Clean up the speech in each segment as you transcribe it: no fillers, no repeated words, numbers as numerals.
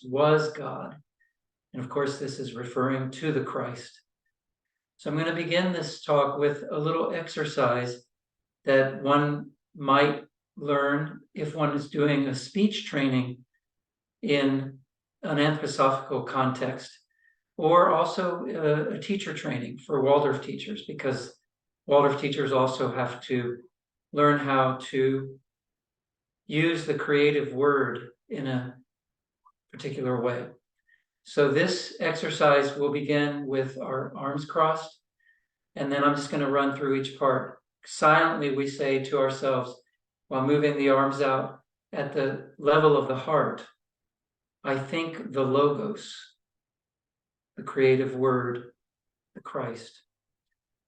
was God. And of course, this is referring to the Christ. So I'm going to begin this talk with a little exercise that one might learn if one is doing a speech training in an anthroposophical context, or also a teacher training for Waldorf teachers, because Waldorf teachers also have to learn how to use the creative word in a particular way. So this exercise will begin with our arms crossed, and then I'm just going to run through each part. Silently, we say to ourselves, while moving the arms out, at the level of the heart, I think the Logos, the creative word, the Christ.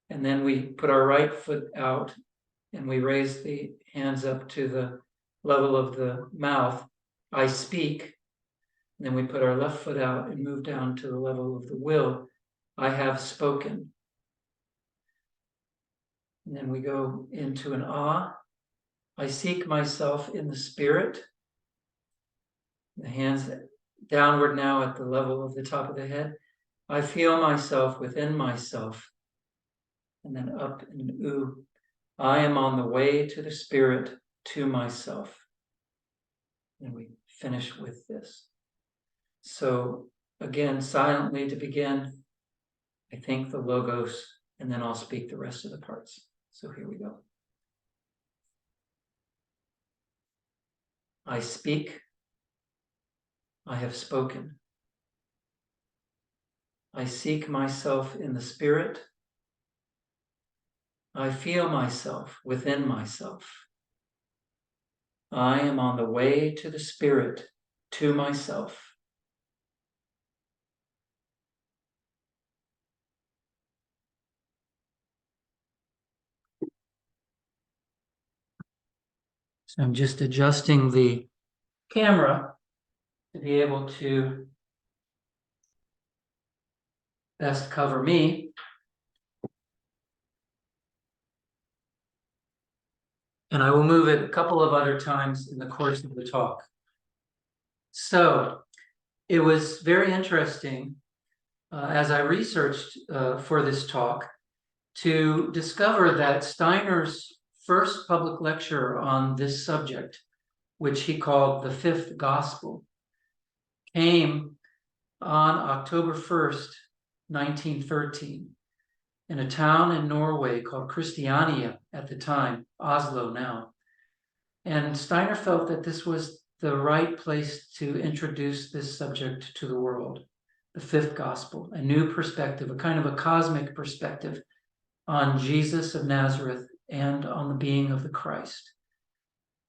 And then we put our right foot out and we raise the hands up to the level of the mouth. I speak. And then we put our left foot out and move down to the level of the will. I have spoken. And then we go into an ah. I seek myself in the spirit. The hands downward now at the level of the top of the head. I feel myself within myself. And then up in an oo. I am on the way to the spirit, to myself. And we finish with this. So again, silently to begin, I think the Logos, and then I'll speak the rest of the parts. So here we go. I speak. I have spoken. I seek myself in the spirit. I feel myself within myself. I am on the way to the spirit, to myself. So I'm just adjusting the camera to be able to best cover me. And I will move it a couple of other times in the course of the talk. So it was very interesting as I researched for this talk to discover that Steiner's first public lecture on this subject, which he called the Fifth Gospel, came on October 1st, 1913, in a town in Norway called Christiania at the time, Oslo now. And Steiner felt that this was the right place to introduce this subject to the world, the Fifth Gospel, a new perspective, a kind of a cosmic perspective on Jesus of Nazareth and on the being of the Christ.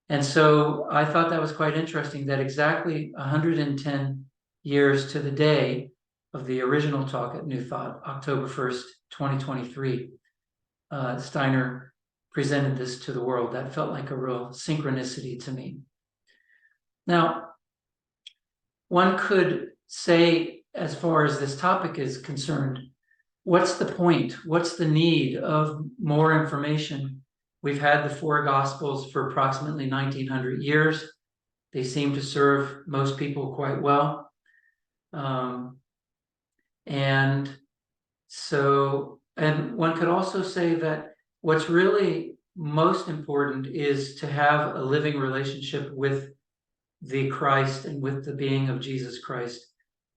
And so I thought that was quite interesting that exactly 110 years to the day of the original talk at New Thought, October 1st, 2023, Steiner presented this to the world. That felt like a real synchronicity to me. Now, one could say, as far as this topic is concerned, what's the point? What's the need of more information? We've had the four Gospels for approximately 1900 years. They seem to serve most people quite well. And one could also say that what's really most important is to have a living relationship with the Christ and with the being of Jesus Christ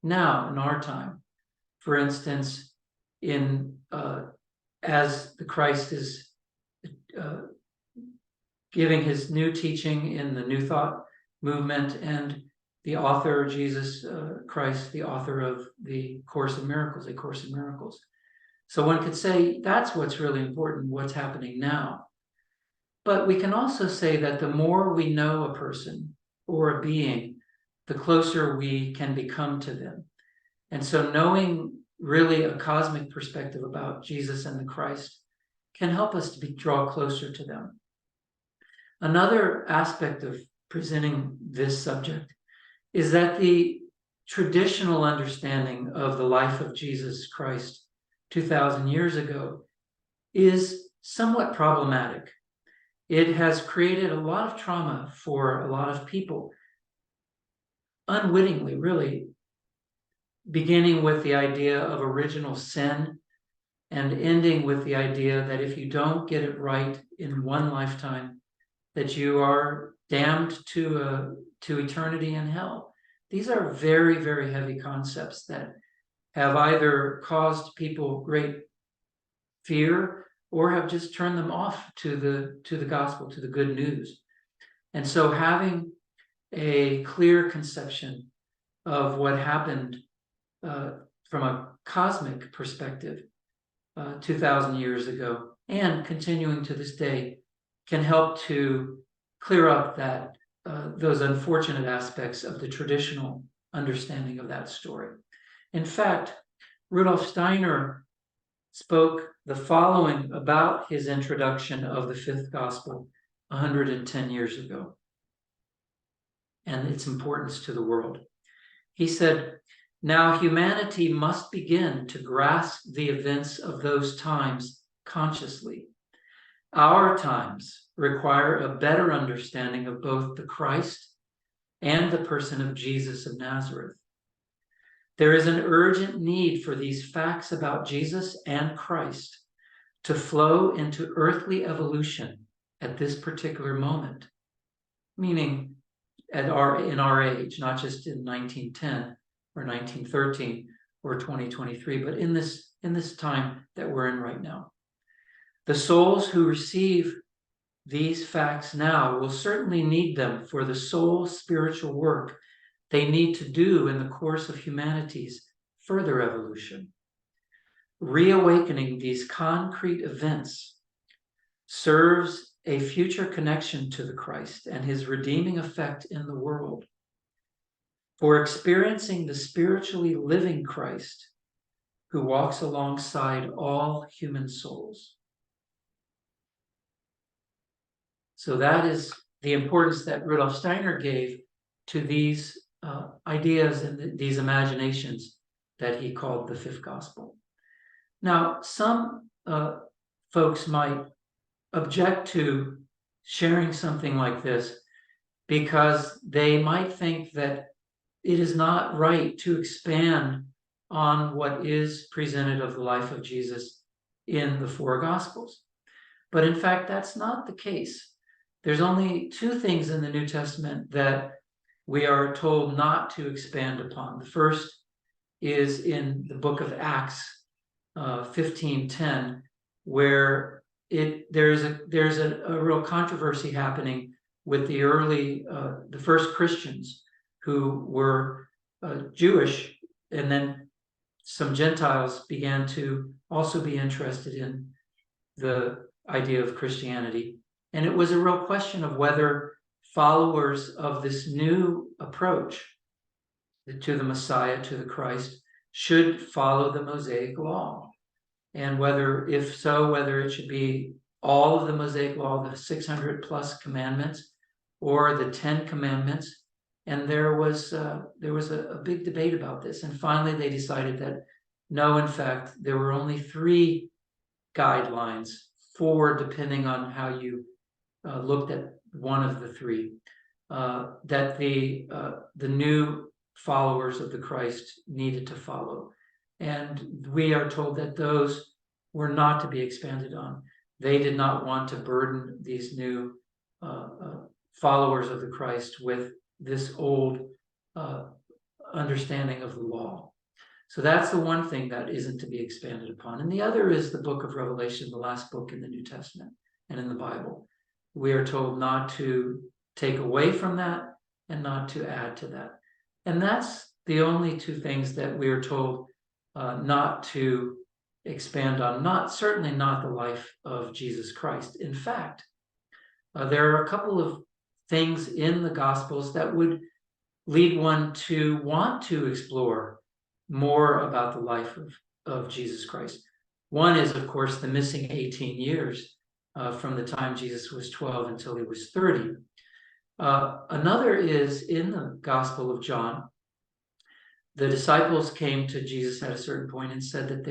now in our time. For instance, as the Christ is giving his new teaching in the New Thought movement, and the author, Jesus Christ, the author of the Course in Miracles, A Course in Miracles. So one could say that's what's really important, what's happening now. But we can also say that the more we know a person or a being, the closer we can become to them. And so knowing really a cosmic perspective about Jesus and the Christ can help us to draw closer to them. Another aspect of presenting this subject is that the traditional understanding of the life of Jesus Christ 2,000 years ago is somewhat problematic. It has created a lot of trauma for a lot of people. unwittingly, really, beginning with the idea of original sin and ending with the idea that if you don't get it right in one lifetime, that you are damned to eternity in hell. These are very, very heavy concepts that have either caused people great fear or have just turned them off to the gospel, to the good news. And so having a clear conception of what happened from a cosmic perspective 2,000 years ago and continuing to this day can help to clear up that those unfortunate aspects of the traditional understanding of that story. In fact, Rudolf Steiner spoke the following about his introduction of the fifth gospel 110 years ago and its importance to the world. He said, "Now humanity must begin to grasp the events of those times consciously. Our times require a better understanding of both the Christ and the person of Jesus of Nazareth. There is an urgent need for these facts about Jesus and Christ to flow into earthly evolution at this particular moment," meaning in our age, not just in 1910 or 1913 or 2023, but in this time that we're in right now. The souls who receive these facts now will certainly need them for the soul spiritual work they need to do in the course of humanity's further evolution. Reawakening these concrete events serves a future connection to the Christ and his redeeming effect in the world. For experiencing the spiritually living Christ who walks alongside all human souls. So that is the importance that Rudolf Steiner gave to these ideas and these imaginations that he called the fifth gospel. Now, some folks might object to sharing something like this because they might think that it is not right to expand on what is presented of the life of Jesus in the four gospels. But in fact, that's not the case. There's only two things in the New Testament that we are told not to expand upon. The first is in the book of Acts 15:10, where there's a real controversy happening with the first Christians who were Jewish, and then some Gentiles began to also be interested in the idea of Christianity. And it was a real question of whether followers of this new approach to the Messiah, to the Christ, should follow the Mosaic law. And whether, if so, whether it should be all of the Mosaic law, the 600 plus commandments, or the 10 commandments. And there was a big debate about this. And finally, they decided that no, in fact, there were only 3 guidelines, 4 depending on how you looked at one of the 3, that the new followers of the Christ needed to follow. And we are told that those were not to be expanded on. They did not want to burden these new followers of the Christ with this old understanding of the law. So that's the one thing that isn't to be expanded upon. And the other is the book of Revelation, the last book in the New Testament and in the Bible. We are told not to take away from that and not to add to that. And that's the only 2 things that we are told not to expand on, certainly not the life of Jesus Christ. In fact, there are a couple of things in the Gospels that would lead one to want to explore more about the life of Jesus Christ. One is, of course, the missing 18 years from the time Jesus was 12 until he was 30. Another is in the Gospel of John. The disciples came to Jesus at a certain point and said that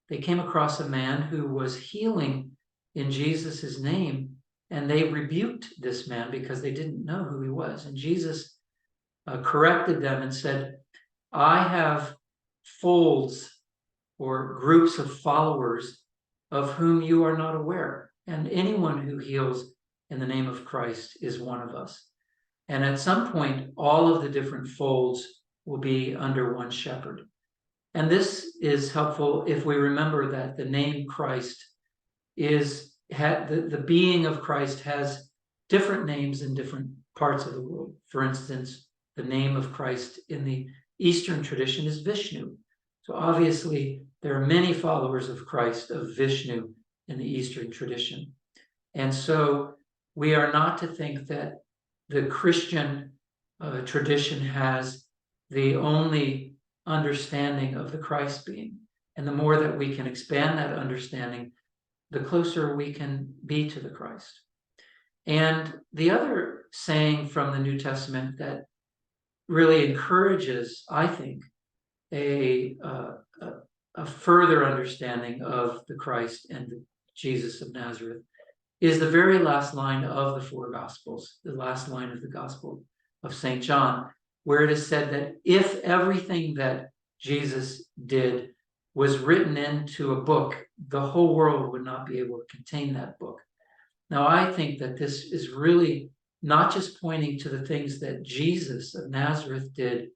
they came across a man who was healing in Jesus's name, and they rebuked this man because they didn't know who he was. And Jesus corrected them and said, I have folds or groups of followers of whom you are not aware. And anyone who heals in the name of Christ is one of us. And at some point, all of the different folds will be under one shepherd. And this is helpful if we remember that the name Christ is, the being of Christ has different names in different parts of the world. For instance, the name of Christ in the Eastern tradition is Vishnu. So obviously, there are many followers of Christ, of Vishnu, in the Eastern tradition. And so we are not to think that the Christian tradition has the only understanding of the Christ being. And the more that we can expand that understanding, the closer we can be to the Christ. And the other saying from the New Testament that really encourages, I think, a further understanding of the Christ and the Jesus of Nazareth is the very last line of the four Gospels, the last line of the Gospel of St. John, where it is said that if everything that Jesus did was written into a book, the whole world would not be able to contain that book. Now, I think that this is really not just pointing to the things that Jesus of Nazareth did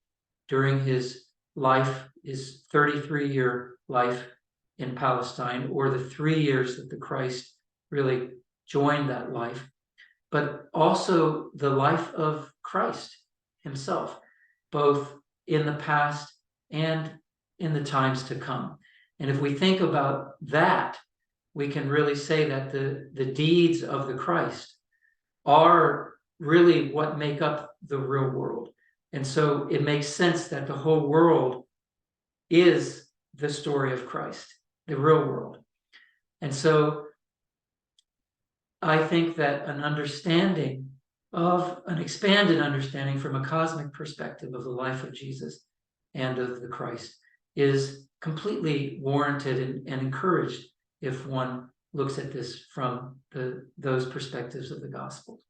during his life, his 33-year life in Palestine, or the 3 years that the Christ really joined that life, but also the life of Christ himself, both in the past and in the times to come. And if we think about that, we can really say that the deeds of the Christ are really what make up the real world. And so it makes sense that the whole world is the story of Christ, the real world. And so I think that an expanded understanding from a cosmic perspective of the life of Jesus and of the Christ is completely warranted and encouraged if one looks at this from those perspectives of the gospel.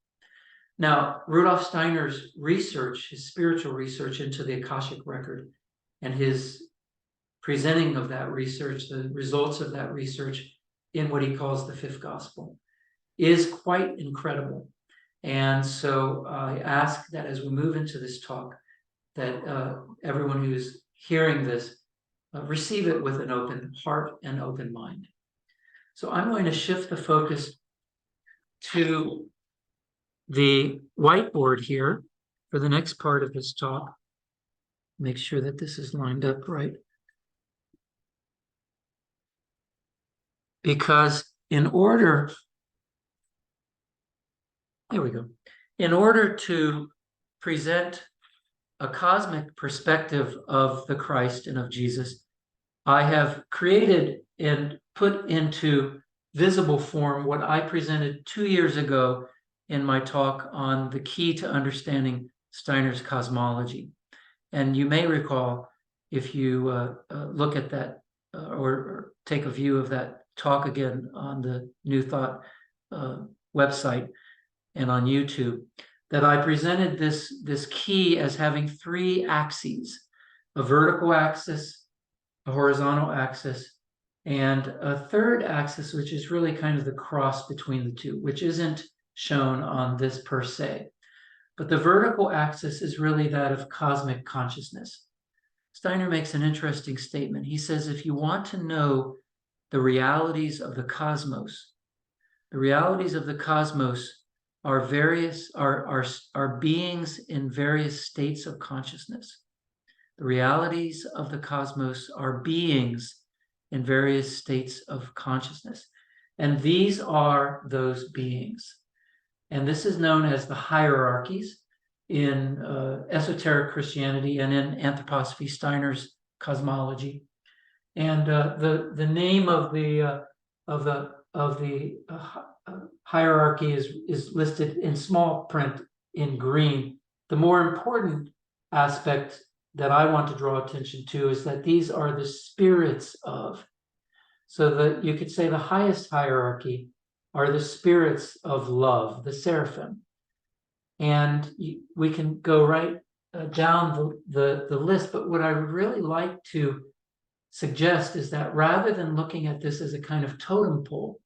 Now, Rudolf Steiner's research, his spiritual research into the Akashic record and his presenting of that research, the results of that research in what he calls the fifth gospel, is quite incredible. And so I ask that as we move into this talk, that everyone who's hearing this receive it with an open heart and open mind. So I'm going to shift the focus to the whiteboard here for the next part of this talk. Make sure that this is lined up right. Because in order to present a cosmic perspective of the Christ and of Jesus, I have created and put into visible form what I presented 2 years ago in my talk on the key to understanding Steiner's cosmology. And you may recall, if you look at that or take a view of that talk again on the New Thought website and on YouTube, that I presented this key as having 3 axes: a vertical axis, a horizontal axis, and a third axis, which is really kind of the cross between the two, which isn't shown on this per se. But the vertical axis is really that of cosmic consciousness. Steiner makes an interesting statement. He says, if you want to know the realities of the cosmos, the realities of the cosmos are beings in various states of consciousness. The realities of the cosmos are beings in various states of consciousness. And these are those beings. And this is known as the hierarchies in esoteric Christianity and in Anthroposophy, Steiner's cosmology. And the name of the hierarchy is listed in small print in green. The more important aspect that I want to draw attention to is that these are the spirits of. So that you could say the highest hierarchy are the spirits of love, the seraphim. And we can go right down the list, but what I would really like to suggest is that rather than looking at this as a kind of totem pole,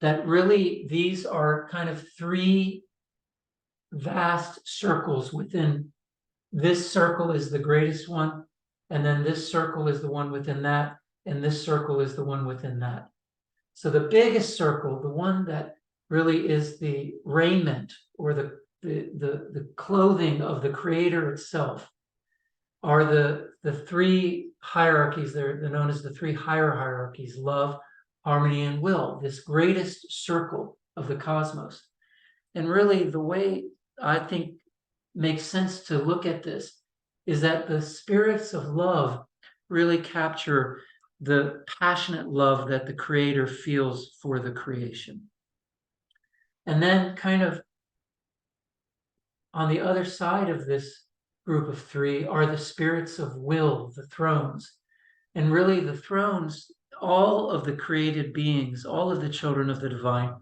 that really these are kind of three vast circles within. This circle is the greatest one, and then this circle is the one within that, and this circle is the one within that. So the biggest circle, the one that really is the raiment or the clothing of the creator itself, are the three hierarchies. They're known as the three higher hierarchies: love, harmony, and will, this greatest circle of the cosmos. And really the way I think makes sense to look at this is that the spirits of love really capture the passionate love that the creator feels for the creation. And then kind of on the other side of this group of three are the spirits of will, the thrones. And really the thrones, all of the created beings, all of the children of the divine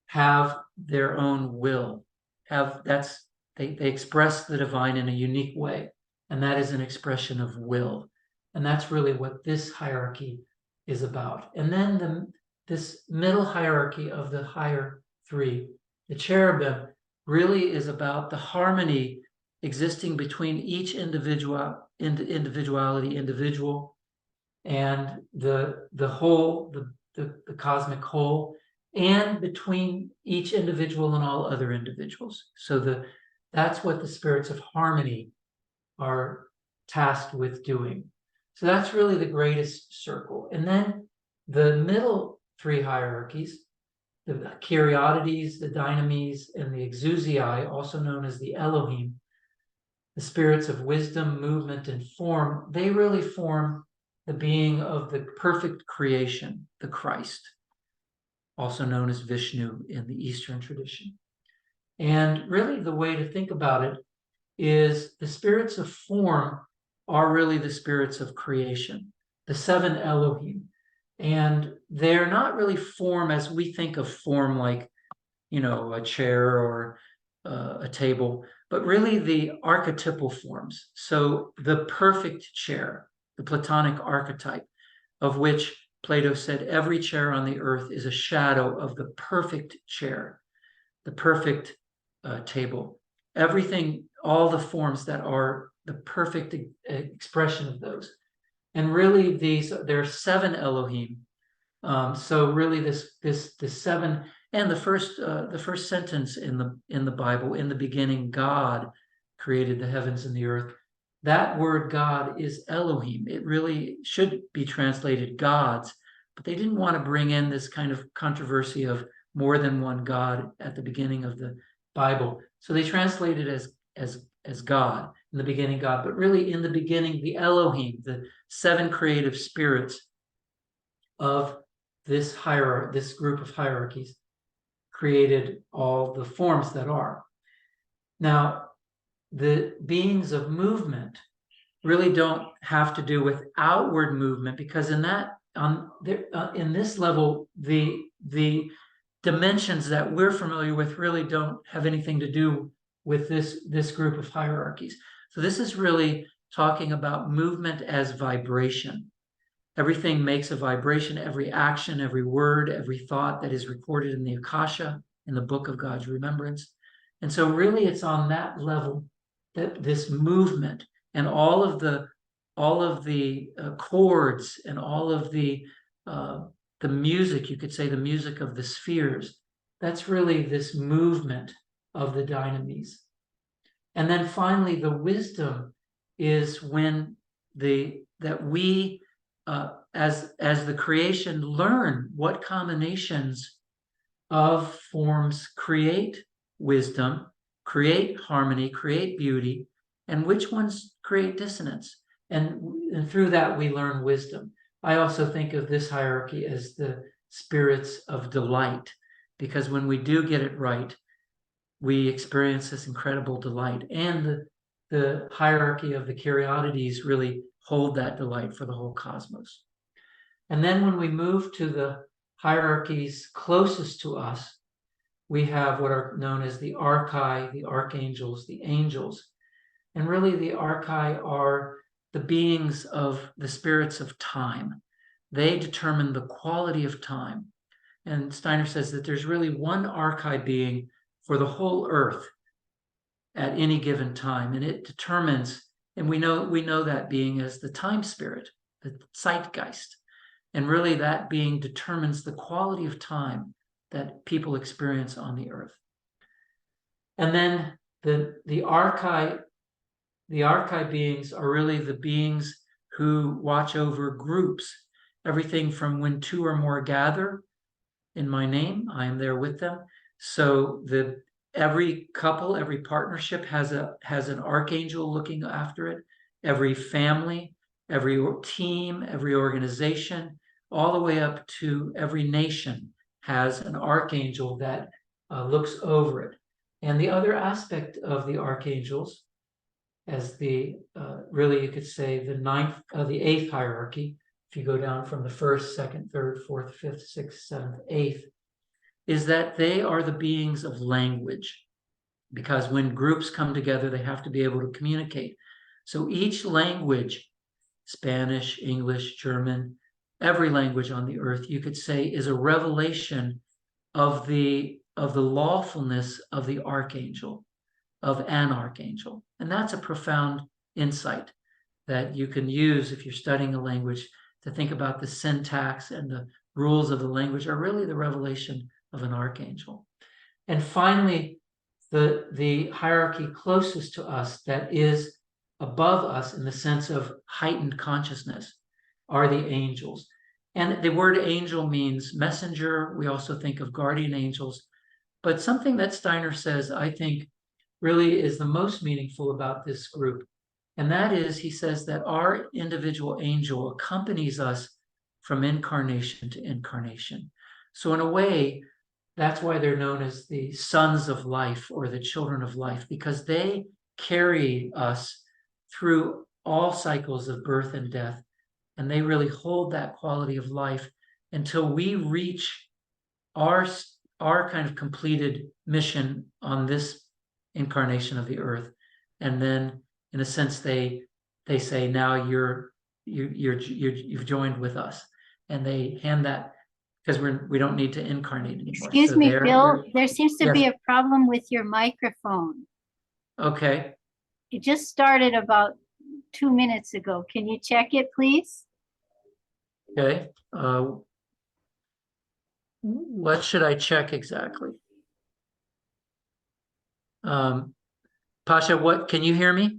have their own will, they express the divine in a unique way, and that is an expression of will. And that's really what this hierarchy is about. And then this middle hierarchy of the higher three, the cherubim, really is about the harmony existing between each individual and the whole, the cosmic whole, and between each individual and all other individuals. So that's what the spirits of harmony are tasked with doing. So that's really the greatest circle. And then the middle three hierarchies, the Kyriadides, the Dynamis, and the Exousiai, also known as the Elohim, the spirits of wisdom, movement, and form, they really form the being of the perfect creation, the Christ, also known as Vishnu in the Eastern tradition. And really the way to think about it is the spirits of form are really the spirits of creation, the seven Elohim. And they're not really form as we think of form, like, a chair or a table, but really the archetypal forms. So the perfect chair, the Platonic archetype, of which Plato said every chair on the earth is a shadow of the perfect chair, the perfect table. Everything, all the forms that are the perfect expression of those. And really there are seven Elohim. So really this seven, and the first sentence in the Bible, in the beginning God created the heavens and the earth. That word God is Elohim. It really should be translated gods, but they didn't want to bring in this kind of controversy of more than one God at the beginning of the Bible. So they translated as God, in the beginning God, but really in the beginning the Elohim, the seven creative spirits of this group of hierarchies, created all the forms that are. Now, the beings of movement really don't have to do with outward movement, because in this level, the dimensions that we're familiar with really don't have anything to do with this group of hierarchies. So this is really talking about movement as vibration. Everything makes a vibration, every action, every word, every thought that is recorded in the Akasha, in the book of God's remembrance. And so really it's on that level that this movement and all of the chords and all of the music, you could say the music of the spheres, that's really this movement of the dynamis. And then finally, the wisdom is when that we as the creation learn what combinations of forms create wisdom, create harmony, create beauty, and which ones create dissonance. And through that, we learn wisdom. I also think of this hierarchy as the spirits of delight, because when we do get it right, we experience this incredible delight. And the hierarchy of the Kyriadides really hold that delight for the whole cosmos. And then when we move to the hierarchies closest to us, we have what are known as the archai, the archangels, the angels. And really the archai are the beings of the spirits of time. They determine the quality of time. And Steiner says that there's really one archai being for the whole earth at any given time. And it determines, and we know that being as the time spirit, the zeitgeist. And really that being determines the quality of time that people experience on the earth. And then the archai beings are really the beings who watch over groups, everything from when two or more gather in my name, I am there with them. So every couple, every partnership has an archangel looking after it. Every family, every team, every organization, all the way up to every nation has an archangel that looks over it. And the other aspect of the archangels, as really you could say the eighth hierarchy, if you go down from the first, second, third, fourth, fifth, sixth, seventh, eighth, is that they are the beings of language. Because when groups come together, they have to be able to communicate. So each language, Spanish, English, German, every language on the earth, you could say, is a revelation of the lawfulness of the archangel, of an archangel. And that's a profound insight that you can use if you're studying a language, to think about the syntax and the rules of the language are really the revelation of an archangel. And finally, the hierarchy closest to us, that is above us in the sense of heightened consciousness, are the angels. And the word angel means messenger. We also think of guardian angels. But something that Steiner says, I think, really is the most meaningful about this group. And that is, he says that our individual angel accompanies us from incarnation to incarnation. So in a way, that's why they're known as the sons of life or the children of life, because they carry us through all cycles of birth and death. And they really hold that quality of life until we reach our kind of completed mission on this incarnation of the earth. And then in a sense, they say, now you've joined with us. And they hand that, because we don't need to incarnate anymore. Excuse so me, Bill, there seems to yes. be a problem with your microphone. Okay. It just started about 2 minutes ago. Can you check it, please? Okay. What should I check exactly? Pasha, what, can you hear me?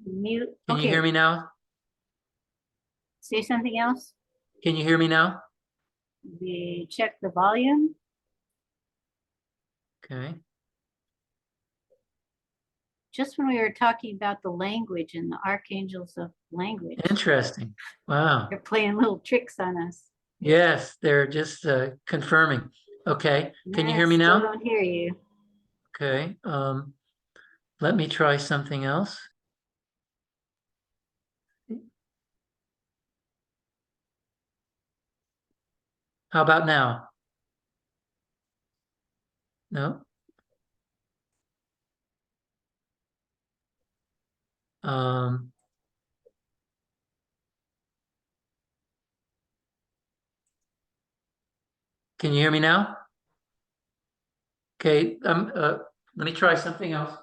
Mute. Can you hear me now? Say something else. Can you hear me now? We check the volume. Okay. Just when we were talking about the language and the archangels of language. Interesting. Wow. They're playing little tricks on us. Yes, they're just confirming. Okay. Can you hear me now? Still don't hear you. Okay. Let me try something else. How about now? No. Can you hear me now? Okay. Let me try something else.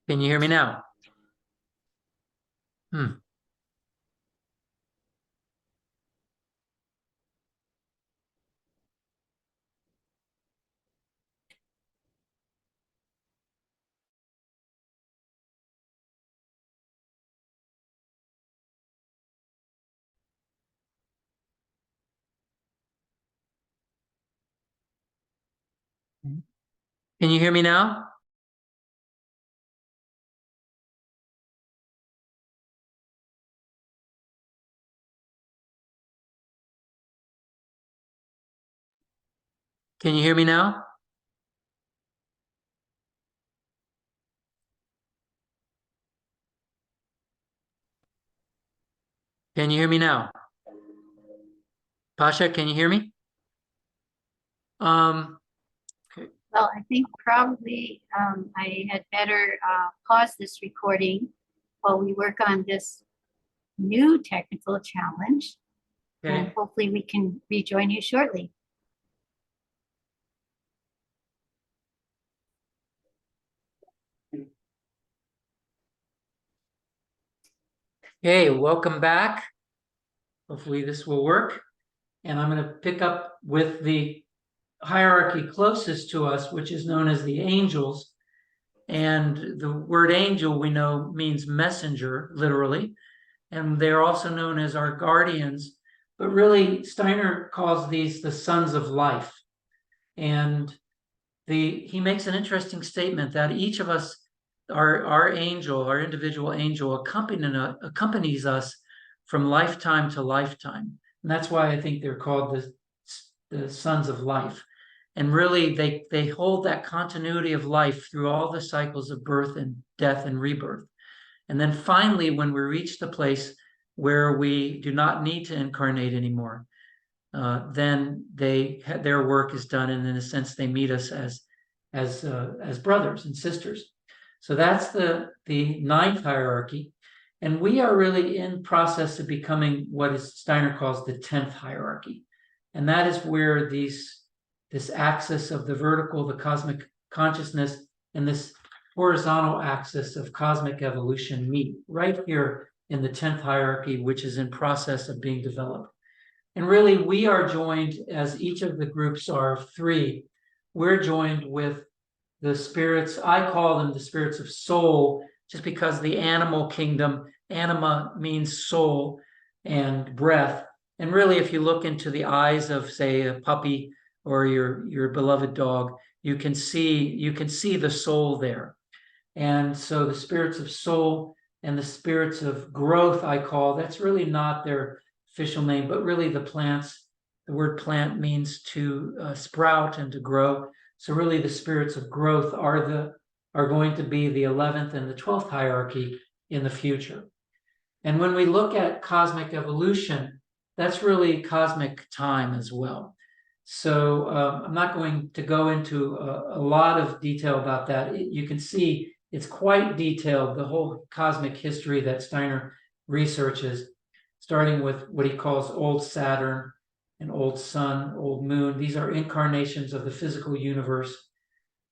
Can you hear me now? Can you hear me now? Can you hear me now? Can you hear me now? Pasha, can you hear me? Well, I think probably I had better pause this recording while we work on this new technical challenge. And Okay. hopefully we can rejoin you shortly. Hey, welcome back. Hopefully this will work. And I'm going to pick up with the hierarchy closest to us, which is known as the angels. And the word angel, we know, means messenger, literally. And they're also known as our guardians. But really, Steiner calls these the sons of life. And he makes an interesting statement that each of us, our angel, our individual angel, accompanies us from lifetime to lifetime. And that's why I think they're called the sons of life. And really, they hold that continuity of life through all the cycles of birth and death and rebirth. And then finally, when we reach the place where we do not need to incarnate anymore, then their work is done, and in a sense, they meet us as brothers and sisters. So that's the ninth hierarchy, and we are really in process of becoming what Steiner calls the 10th hierarchy, and that is where this axis of the vertical, the cosmic consciousness, and this horizontal axis of cosmic evolution meet right here in the 10th hierarchy, which is in process of being developed. And really, we are joined, as each of the groups are three, we're joined with the spirits. I call them the spirits of soul, just because the animal kingdom, anima means soul and breath. And really, if you look into the eyes of, say, a puppy or your beloved dog, you can see the soul there. And so the spirits of soul and the spirits of growth, I call, that's really not their official name, but really the plants. The word plant means to sprout and to grow. So really the spirits of growth are going to be the 11th and the 12th hierarchy in the future. And when we look at cosmic evolution, that's really cosmic time as well. So I'm not going to go into a lot of detail about that. You can see it's quite detailed, the whole cosmic history that Steiner researches, starting with what he calls old Saturn and old Sun, old Moon. These are incarnations of the physical universe.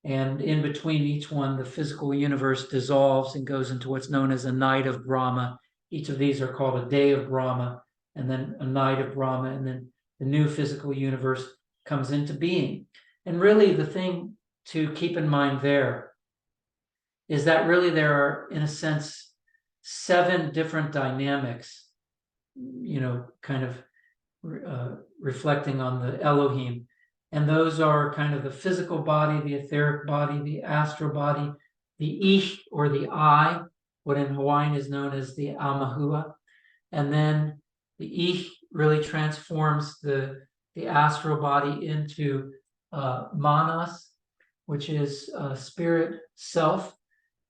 And in between each one, the physical universe dissolves and goes into what's known as a night of Brahma. Each of these are called a day of Brahma, and then a night of Brahma, and then the new physical universe comes into being. And really the thing to keep in mind there is that really there are, in a sense, 7 different dynamics, kind of reflecting on the Elohim. And those are kind of the physical body, the etheric body, the astral body, the Ich or the I, what in Hawaiian is known as the Amahua. And then the Ich really transforms the astral body into Manas, which is spirit, self,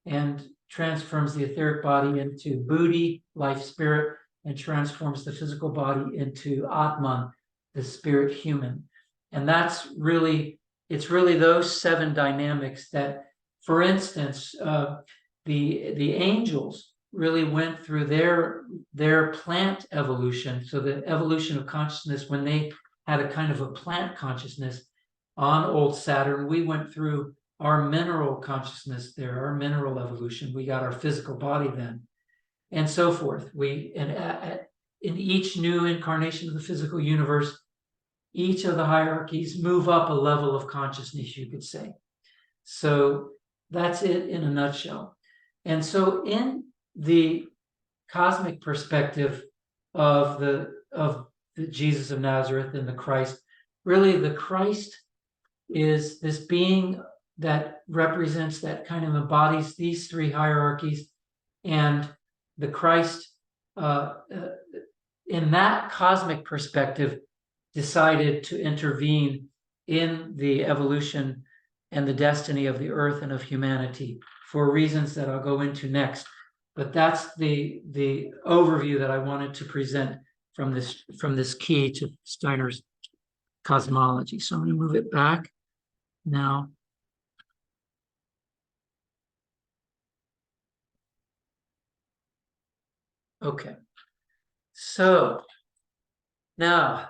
and transforms the etheric body into Buddhi, life, spirit, and transforms the physical body into Atman, the spirit, human. And it's really those 7 dynamics that, for instance, the angels really went through their plant evolution. So the evolution of consciousness, when they had a kind of a plant consciousness on old Saturn, we went through our mineral consciousness there, our mineral evolution. We got our physical body then, and so forth. In each new incarnation of the physical universe, each of the hierarchies move up a level of consciousness, you could say. So that's it in a nutshell. And so in the cosmic perspective of the Jesus of Nazareth and the Christ, really the Christ is this being that represents, that kind of embodies these three hierarchies, and the Christ, in that cosmic perspective, decided to intervene in the evolution and the destiny of the earth and of humanity for reasons that I'll go into next. But that's the overview that I wanted to present from this key to Steiner's cosmology. So I'm going to move it back now. Okay. So now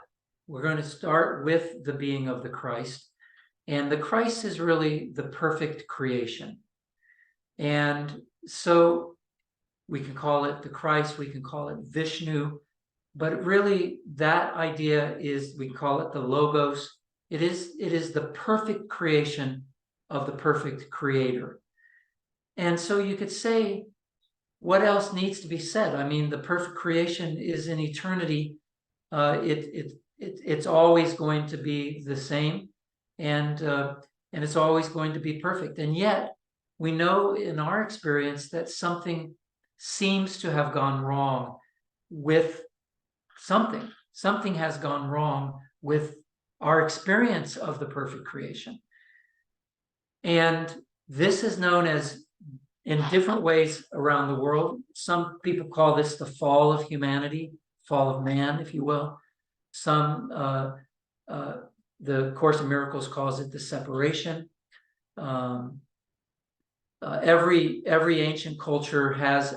we're going to start with the being of the Christ. And the Christ is really the perfect creation. And so we can call it the Christ, we can call it Vishnu, but really that idea is, we call it the Logos. It is the perfect creation of the perfect creator. And so you could say, what else needs to be said? I mean, the perfect creation is in eternity. It's always going to be the same, and it's always going to be perfect. And yet, we know in our experience that something seems to have gone wrong with something. Something has gone wrong with our experience of the perfect creation. And this is known as, in different ways around the world, some people call this the fall of humanity, fall of man, if you will. Some, the Course in Miracles calls it the separation. Every ancient culture has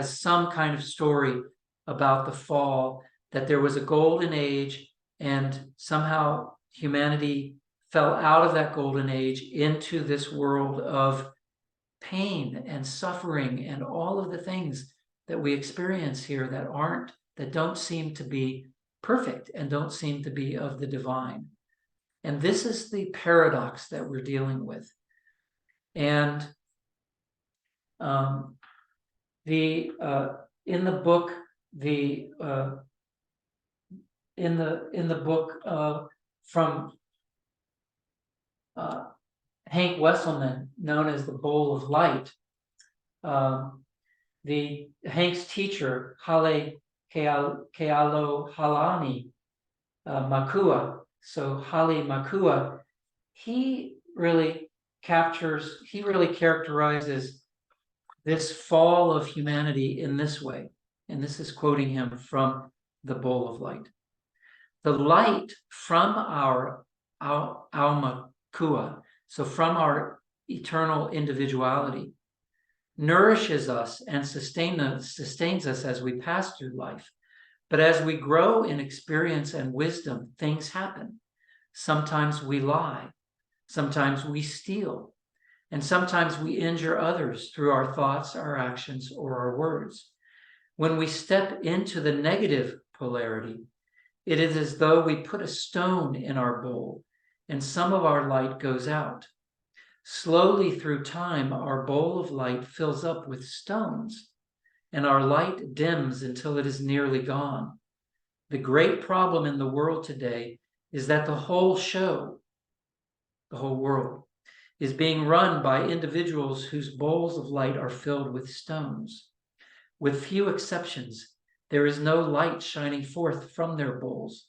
some kind of story about the fall, that there was a golden age, and somehow humanity fell out of that golden age into this world of pain and suffering and all of the things that we experience here that don't seem to be perfect and don't seem to be of the divine. And this is the paradox that we're dealing with. And in the book, from Hank Wesselman, known as the Bowl of Light, Hank's teacher, Hale Kealohalani Makua, so Hale Makua, he really characterizes this fall of humanity in this way. And this is quoting him from the Bowl of Light. The light from our Makua, so from our eternal individuality, nourishes us and sustains us as we pass through life. But as we grow in experience and wisdom, things happen. Sometimes we lie, sometimes we steal, and sometimes we injure others through our thoughts, our actions, or our words. When we step into the negative polarity, it is as though we put a stone in our bowl and some of our light goes out. Slowly through time, our bowl of light fills up with stones, and our light dims until it is nearly gone. The great problem in the world today is that the whole world, is being run by individuals whose bowls of light are filled with stones. With few exceptions, there is no light shining forth from their bowls,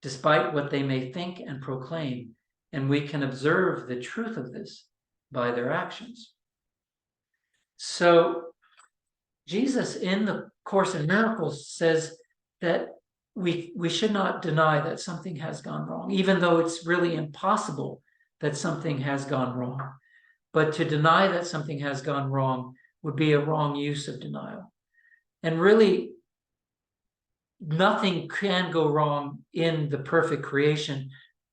despite what they may think and proclaim, and we can observe the truth of this by their actions. So Jesus in the Course in Miracles says that we should not deny that something has gone wrong, even though it's really impossible that something has gone wrong. But to deny that something has gone wrong would be a wrong use of denial. And really, nothing can go wrong in the perfect creation.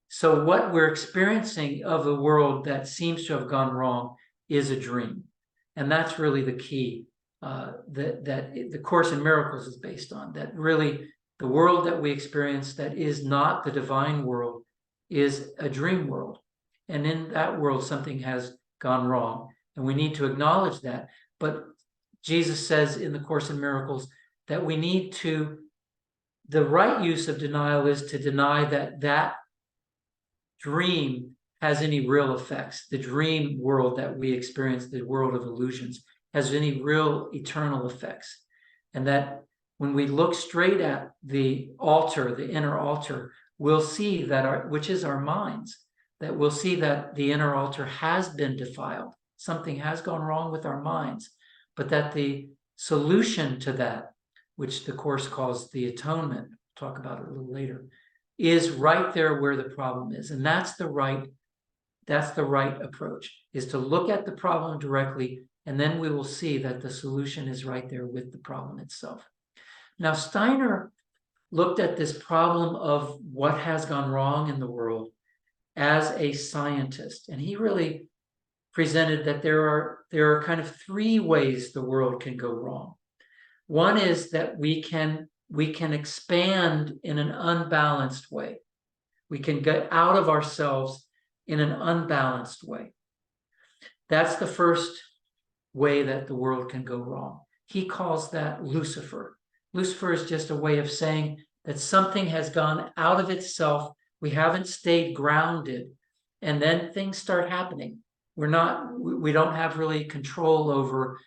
So what we're experiencing of the world that seems to have gone wrong is a dream. And that's really the key that the Course in Miracles is based on, that really the world that we experience that is not the divine world is a dream world. And in that world, something has gone wrong. And we need to acknowledge that. But Jesus says in the Course in Miracles that we need to, the right use of denial is to deny that dream has any real effects. The dream world that we experience, the world of illusions, has any real eternal effects. And that when we look straight at the altar, the inner altar, we'll see that which is our minds, that we'll see that the inner altar has been defiled. Something has gone wrong with our minds, but that the solution to that, which the Course calls the atonement, we'll talk about it a little later, is right there where the problem is. And that's the right approach, is to look at the problem directly, and then we will see that the solution is right there with the problem itself. Now, Steiner looked at this problem of what has gone wrong in the world as a scientist, and he really presented that there are kind of three ways the world can go wrong. One is that we can expand in an unbalanced way. We can get out of ourselves in an unbalanced way. That's the first way that the world can go wrong. He calls that Lucifer. Lucifer is just a way of saying that something has gone out of itself. We haven't stayed grounded, and then things start happening. We don't have really control over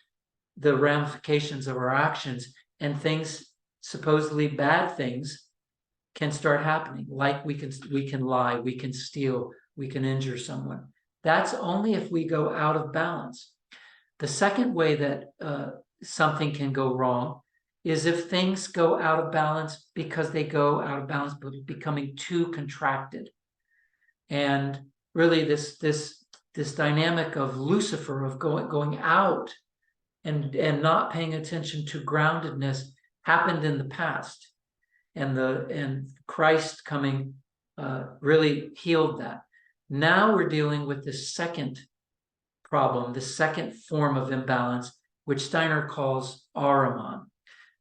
the ramifications of our actions, and things, supposedly bad things, can start happening. Like we can lie, we can steal, we can injure someone. That's only if we go out of balance. The second way that something can go wrong is if things go out of balance because they go out of balance by becoming too contracted. And really this dynamic of Lucifer, of going out and not paying attention to groundedness, happened in the past. And Christ coming really healed that. Now we're dealing with the second problem, the second form of imbalance, which Steiner calls Ahriman.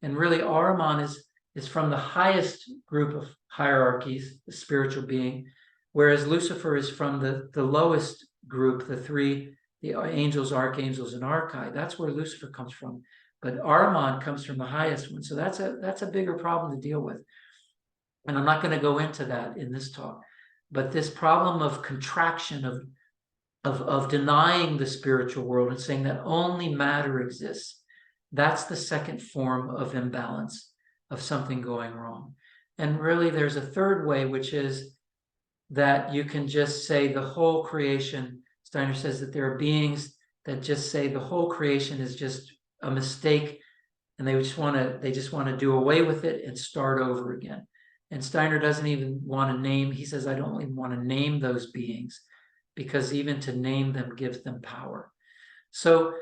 And really, Ahriman is from the highest group of hierarchies, the spiritual being, whereas Lucifer is from the lowest group, the angels, archangels, and archai. That's where Lucifer comes from. But Ahriman comes from the highest one. So that's a bigger problem to deal with. And I'm not going to go into that in this talk. But this problem of contraction, of denying the spiritual world and saying that only matter exists, that's the second form of imbalance, of something going wrong. And really, there's a third way, which is that you can just say the whole creation. Steiner says that there are beings that just say the whole creation is just a mistake, and they just want to do away with it and start over again. And Steiner doesn't even want to name. He says, I don't even want to name those beings, because even to name them gives them power. So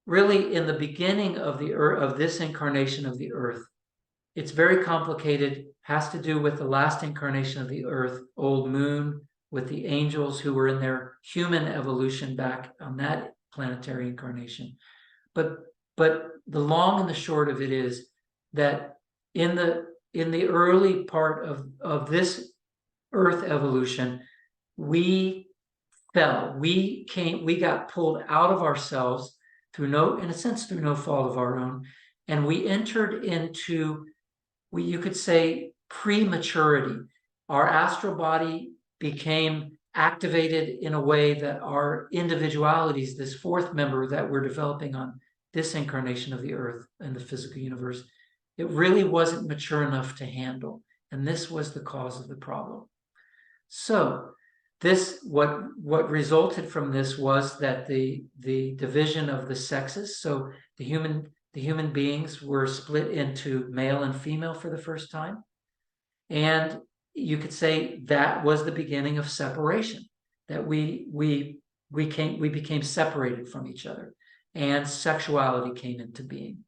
really, in the beginning of the earth, of this incarnation of the earth, it's very complicated, has to do with the last incarnation of the earth, old moon, with the angels who were in their human evolution back on that planetary incarnation. But the long and the short of it is that in the early part of this earth evolution, we fell. We got pulled out of ourselves through no fault of our own, and we entered into, you could say, prematurity. Our astral body became activated in a way that our individualities, this fourth member that we're developing on this incarnation of the earth and the physical universe, it really wasn't mature enough to handle. And this was the cause of the problem. So what resulted from this was that the division of the sexes, so the human beings were split into male and female for the first time. And you could say that was the beginning of separation, that we became separated from each other, and sexuality came into being.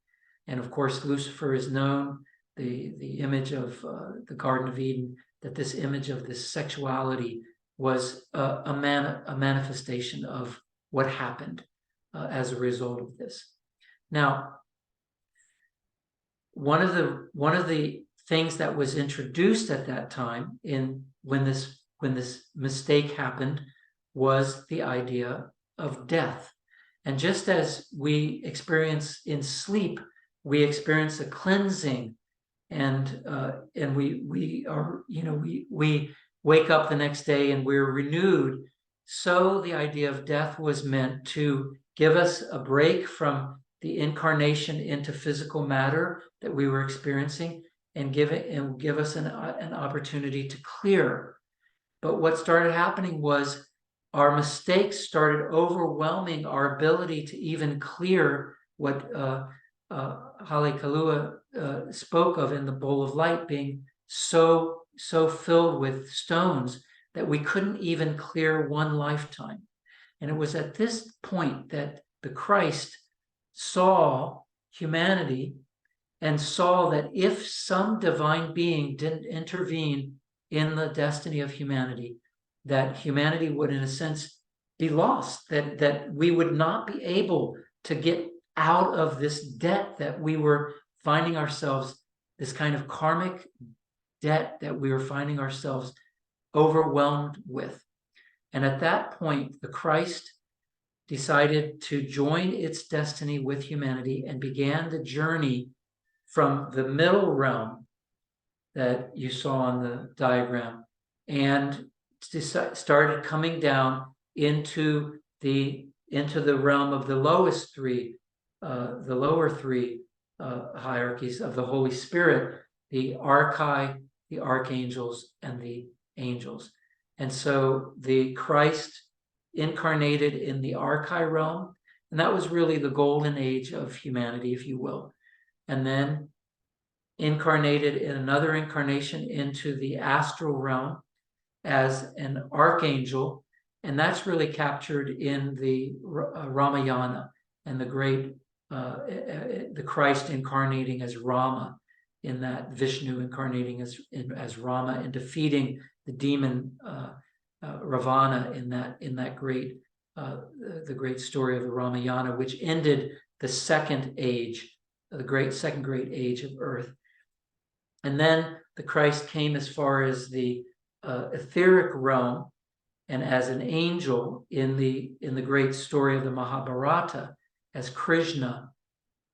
And of course, Lucifer is known, the image of the Garden of Eden, that this image of this sexuality was a manifestation of what happened as a result of this. Now, one of the things that was introduced at that time, when this mistake happened, was the idea of death. And just as we experience in sleep, we experience a cleansing, and we are, when wake up the next day and we're renewed. So the idea of death was meant to give us a break from the incarnation into physical matter that we were experiencing, and give us an opportunity to clear. But what started happening was our mistakes started overwhelming our ability to even clear what Hale Kalua spoke of in the bowl of light, being so filled with stones that we couldn't even clear one lifetime. And it was at this point that the Christ saw humanity and saw that if some divine being didn't intervene in the destiny of humanity, that humanity would, in a sense, be lost, that we would not be able to get out of this debt that we were finding ourselves, this kind of karmic debt that we were finding ourselves overwhelmed with. And at that point, the Christ decided to join its destiny with humanity and began the journey from the middle realm that you saw on the diagram, and started coming down into the realm of the lowest three, the lower three hierarchies of the Holy Spirit, the archi, the archangels, and the angels. And so the Christ incarnated in the archi realm, and that was really the golden age of humanity, if you will. And then incarnated in another incarnation into the astral realm as an archangel, and that's really captured in the Ramayana and the great the Christ incarnating as Rama, in that Vishnu incarnating as Rama and defeating the demon Ravana in that great the great story of the Ramayana, which ended the second age, the second great age of Earth. And then the Christ came as far as the etheric realm, and as an angel in the great story of the Mahabharata, as Krishna,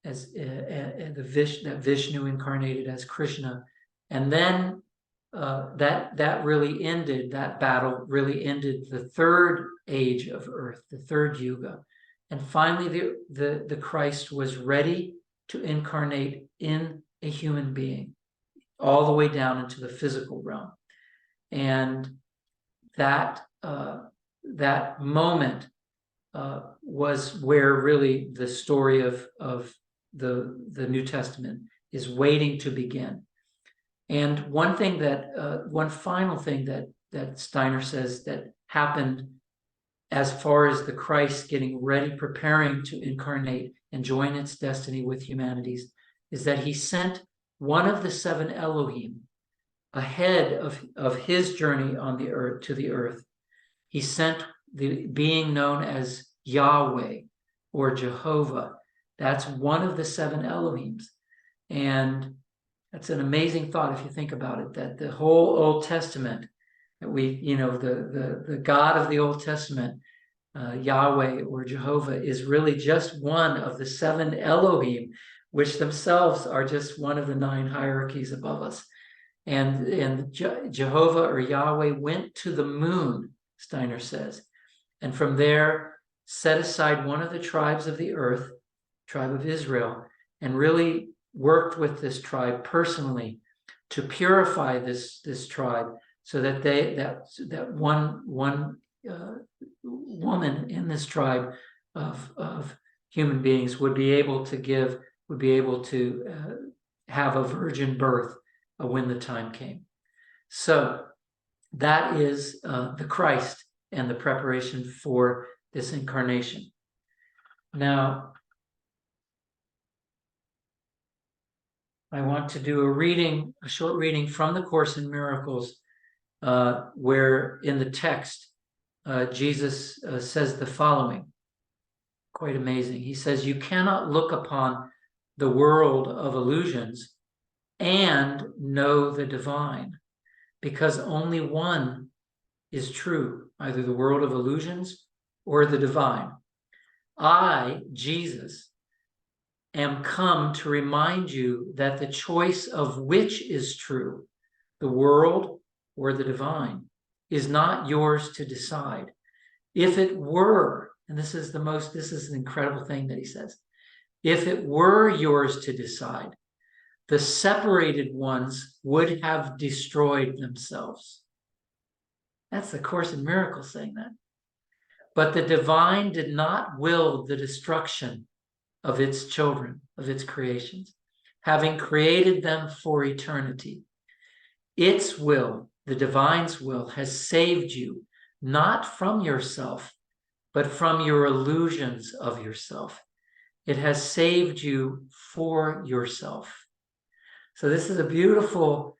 as that Vishnu incarnated as Krishna. And then that really ended, that battle really ended the third age of Earth, the third yuga. And finally the Christ was ready to incarnate in a human being, all the way down into the physical realm. And that moment was where really the story of the New Testament is waiting to begin. And one final thing that Steiner says that happened as far as the Christ getting ready, preparing to incarnate and join its destiny with humanity's, is that he sent one of the seven Elohim ahead of his journey on the earth to the earth. He sent the being known as Yahweh or Jehovah. That's one of the seven Elohims. And that's an amazing thought if you think about it, that the whole Old Testament, that the God of the Old Testament, Yahweh or Jehovah, is really just one of the seven Elohim, which themselves are just one of the 9 hierarchies above us. And Jehovah or Yahweh went to the moon, Steiner says, and from there set aside one of the tribes of the earth, tribe of Israel, and really worked with this tribe personally to purify this tribe, so that that one woman in this tribe of human beings would be able to have a virgin birth when the time came. So that is the Christ and the preparation for this incarnation. Now, I want to do a short reading from the Course in Miracles, where in the text, Jesus says the following, quite amazing. He says, "You cannot look upon the world of illusions and know the divine, because only one is true, either the world of illusions or the divine. I, Jesus, am come to remind you that the choice of which is true, the world or the divine, is not yours to decide. If it were, and this is an incredible thing that he says, if it were yours to decide, the separated ones would have destroyed themselves. That's the Course in Miracles saying that. But the divine did not will the destruction of its children, of its creations, having created them for eternity. Its will, the divine's will, has saved you, not from yourself, but from your illusions of yourself. It has saved you for yourself. So this is a beautiful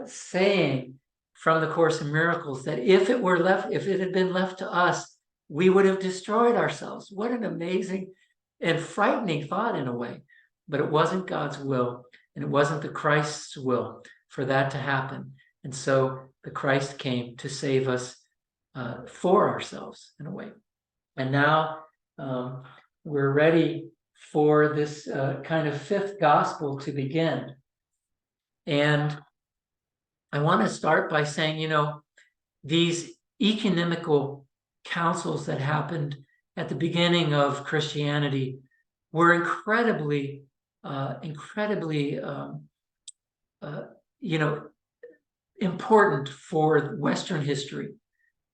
saying from the Course in Miracles, that if it had been left to us, we would have destroyed ourselves. What an amazing and frightening thought in a way. But it wasn't God's will, and it wasn't the Christ's will for that to happen. And so the Christ came to save us for ourselves in a way. And now we're ready for this kind of fifth gospel to begin. And I want to start by saying, these ecumenical councils that happened at the beginning of Christianity were incredibly important for Western history.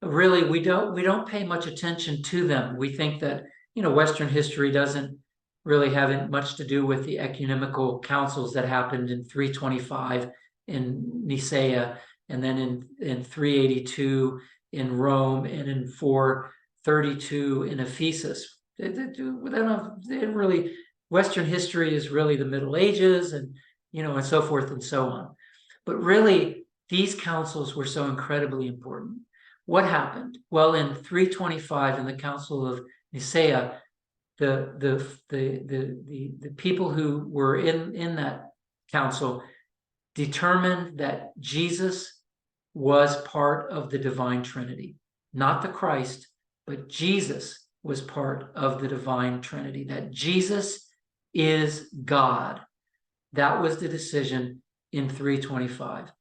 Really, we don't pay much attention to them. We think that, Western history doesn't really have much to do with the ecumenical councils that happened in 325 in Nicaea, and then in 382 in Rome, and in 432 in Ephesus. Western history is really the Middle Ages, and and so forth and so on. But really, these councils were so incredibly important. What happened? Well, in 325, in the Council of Nicaea, the people who were in that council determined that Jesus was part of the divine Trinity. Not the Christ, but Jesus was part of the divine Trinity. That Jesus is God. That was the decision in 325.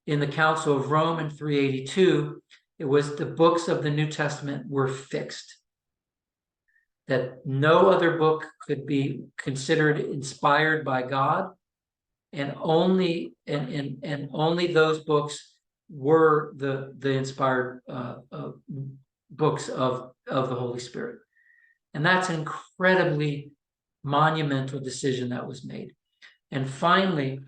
In the Council of Rome in 382, it was the books of the New Testament were fixed. That no other book could be considered inspired by God, and only those books were the inspired books of the Holy Spirit. And that's an incredibly monumental decision that was made. And finally,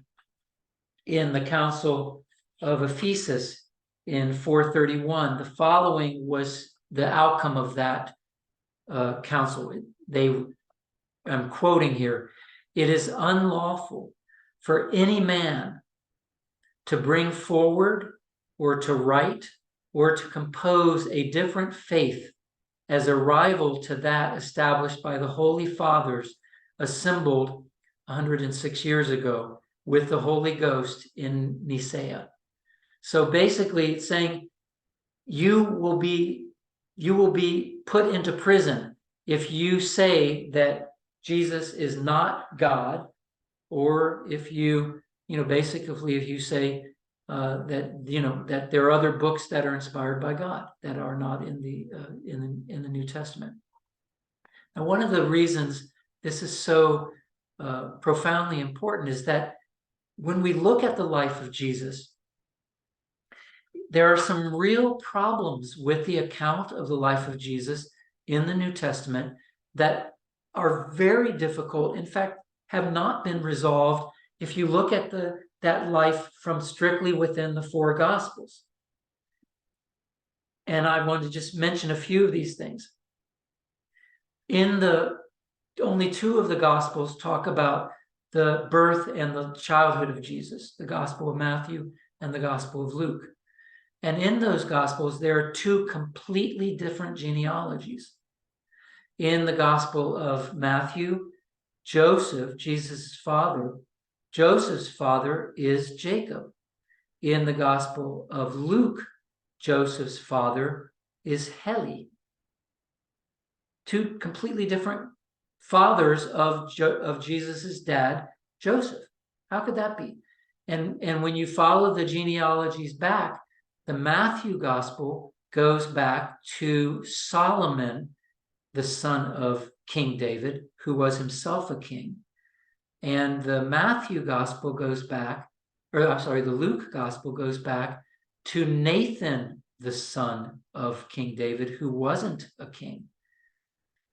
in the Council of Ephesus in 431, the following was the outcome of that council. I'm quoting here, "It is unlawful for any man to bring forward or to write or to compose a different faith as a rival to that established by the Holy Fathers assembled 106 years ago with the Holy Ghost in Nicaea." So basically it's saying you will be put into prison if you say that Jesus is not God, or if you say that there are other books that are inspired by God that are not in the New Testament. Now, one of the reasons this is so profoundly important is that when we look at the life of Jesus, there are some real problems with the account of the life of Jesus in the New Testament that are very difficult, in fact, have not been resolved if you look at that life from strictly within the four Gospels. And I want to just mention a few of these things. Only two of the Gospels talk about the birth and the childhood of Jesus, the Gospel of Matthew and the Gospel of Luke. And in those Gospels, there are two completely different genealogies. In the Gospel of Matthew, Joseph, Jesus' father, Joseph's father is Jacob. In the Gospel of Luke, Joseph's father is Heli. Two completely different fathers of Jesus's dad, Joseph. How could that be? And when you follow the genealogies back, The Matthew gospel goes back to Solomon, the son of King David, who was himself a king. And the Matthew gospel goes back, or I'm sorry, the Luke gospel goes back to Nathan, the son of King David, who wasn't a king.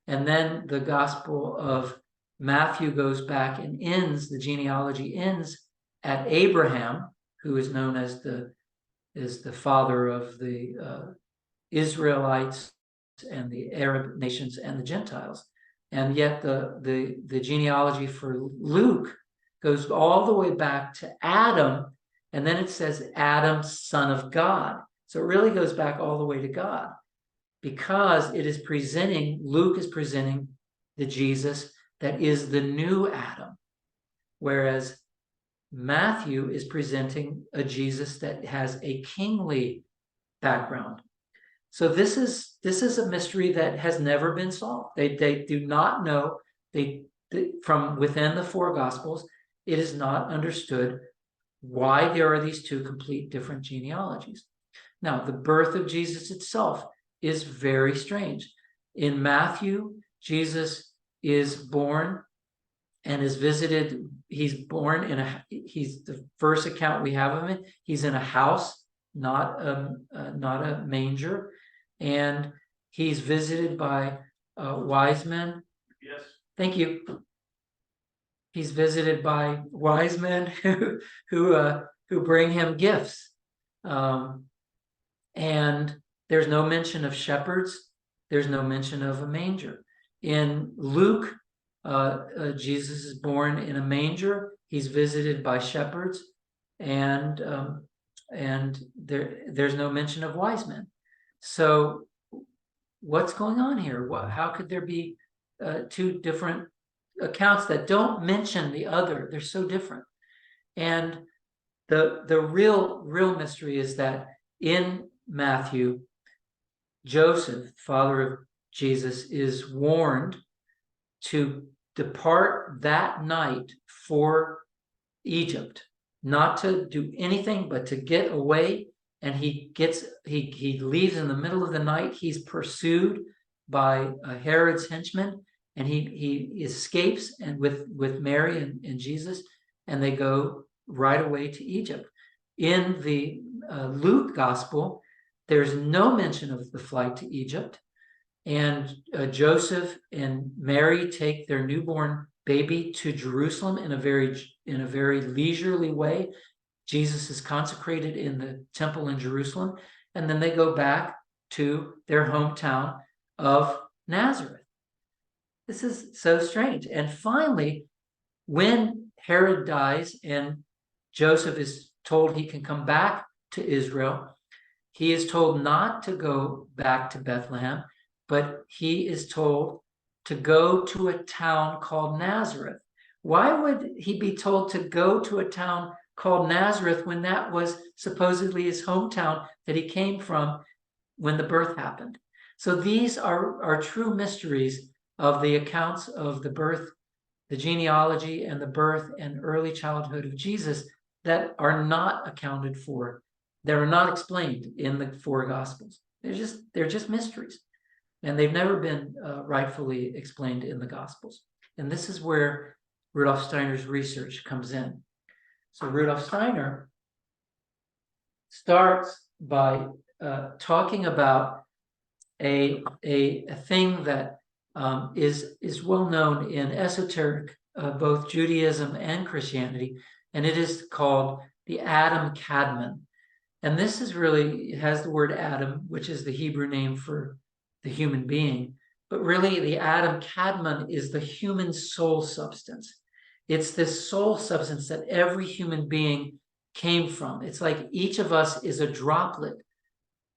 And then the gospel of Matthew goes back and ends, the genealogy ends at Abraham, who is known as the father of the Israelites and the Arab nations and the Gentiles. And yet the genealogy for Luke goes all the way back to Adam, and then it says Adam, son of God. So it really goes back all the way to God, because it is presenting, Luke is presenting the Jesus that is the new Adam, whereas Matthew is presenting a Jesus that has a kingly background. So this is a mystery that has never been solved. They do not know. From within the four Gospels, it is not understood why there are these two complete different genealogies. Now, the birth of Jesus itself is very strange. In Matthew, Jesus is born and is visited. He's born he's the first account we have of him. He's in a house, not a manger, and he's visited by wise men. Yes. Thank you. He's visited by wise men who bring him gifts, and there's no mention of shepherds. There's no mention of a manger. In Luke, Jesus is born in a manger. He's visited by shepherds, and there's no mention of wise men. So what's going on here? How could there be two different accounts that don't mention the other? They're so different. And the real mystery is that in Matthew, Joseph, father of Jesus, is warned to depart that night for Egypt, not to do anything but to get away. And he leaves in the middle of the night. He's pursued by Herod's henchmen, and he escapes and with Mary and Jesus, and they go right away to Egypt. In the Luke gospel, there's no mention of the flight to Egypt, and Joseph and Mary take their newborn baby to Jerusalem in a very leisurely way. Jesus is consecrated in the temple in Jerusalem, and then they go back to their hometown of Nazareth. This is so strange. And finally, when Herod dies and Joseph is told he can come back to Israel, he is told not to go back to Bethlehem, but he is told to go to a town called Nazareth. Why would he be told to go to a town called Nazareth when that was supposedly his hometown that he came from when the birth happened? So these are true mysteries of the accounts of the birth, the genealogy, and the birth and early childhood of Jesus that are not accounted for. They're not explained in the four Gospels. They're just mysteries, and they've never been rightfully explained in the Gospels. And this is where Rudolf Steiner's research comes in. So Rudolf Steiner starts by talking about a thing that is well known in esoteric, both Judaism and Christianity, and it is called the Adam Kadmon. And this is really, it has the word Adam, which is the Hebrew name for the human being, but really the Adam Kadmon is the human soul substance. It's this soul substance that every human being came from. It's like each of us is a droplet,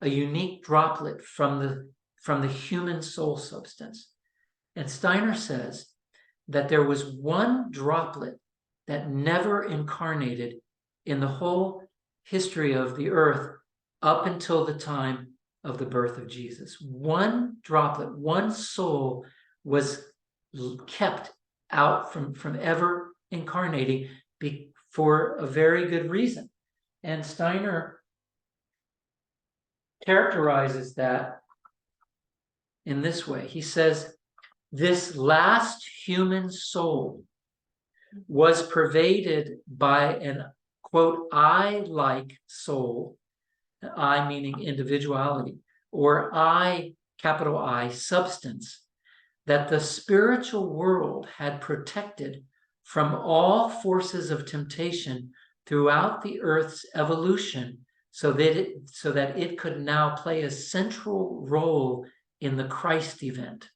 a unique droplet from the human soul substance. And Steiner says that there was one droplet that never incarnated in the whole history of the earth up until the time of the birth of Jesus. One droplet, one soul was kept out from ever incarnating for a very good reason. And Steiner characterizes that in this way. He says, this last human soul was pervaded by an, quote, I-like soul, I meaning individuality, or I, capital I, substance, that the spiritual world had protected from all forces of temptation throughout the earth's evolution, so that it could now play a central role in the Christ event,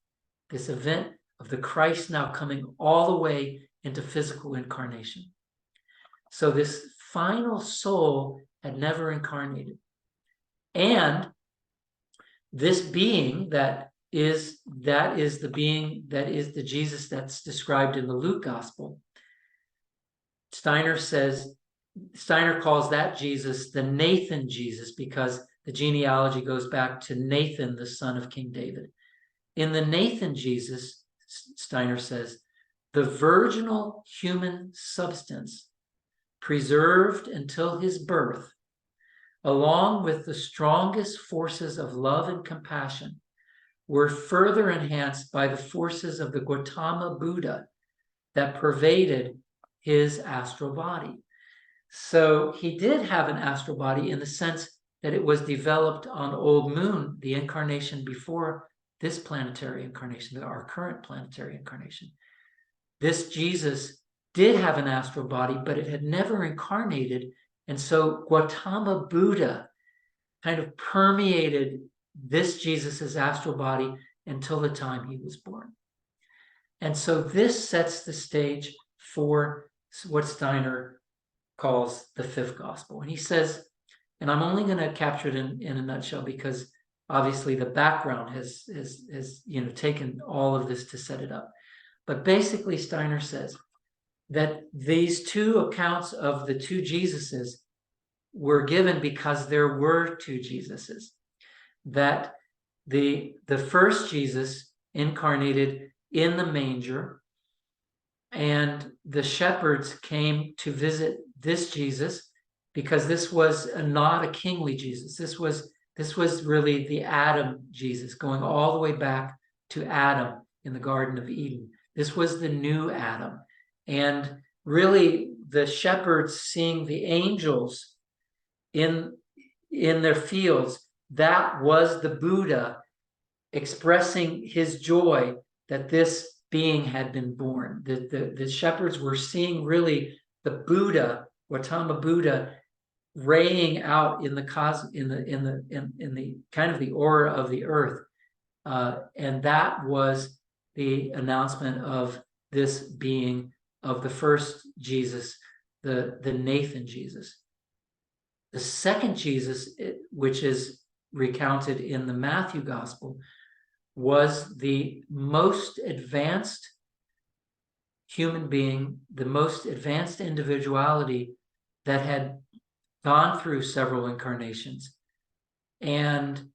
this event of the Christ now coming all the way into physical incarnation. So this final soul had never incarnated. And this being that is the being that is the Jesus that's described in the Luke gospel. Steiner calls that Jesus the Nathan Jesus, because the genealogy goes back to Nathan, the son of King David. In the Nathan Jesus, Steiner says, the virginal human substance preserved until his birth, along with the strongest forces of love and compassion, were further enhanced by the forces of the Gautama Buddha that pervaded his astral body. So he did have an astral body in the sense that it was developed on Old Moon, the incarnation before this planetary incarnation, our current planetary incarnation. This Jesus did have an astral body, but it had never incarnated. And so Gautama Buddha kind of permeated this Jesus's astral body until the time he was born. And so this sets the stage for what Steiner calls the fifth gospel. And he says, and I'm only going to capture it in a nutshell, because obviously the background has taken all of this to set it up. But basically Steiner says that these two accounts of the two Jesuses were given because there were two Jesuses. That the first Jesus incarnated in the manger, and the shepherds came to visit this Jesus because this was not a kingly Jesus. This was really the Adam Jesus, going all the way back to Adam in the Garden of Eden. This was the new Adam. And really the shepherds seeing the angels in their fields, that was the Buddha expressing his joy that this being had been born. The shepherds were seeing really the Buddha, Gautama Buddha, raying out in the kind of the aura of the earth, and that was the announcement of this being of the first Jesus, the Nathan Jesus. The second Jesus, which is recounted in the Matthew Gospel, was the most advanced human being, the most advanced individuality that had gone through several incarnations. And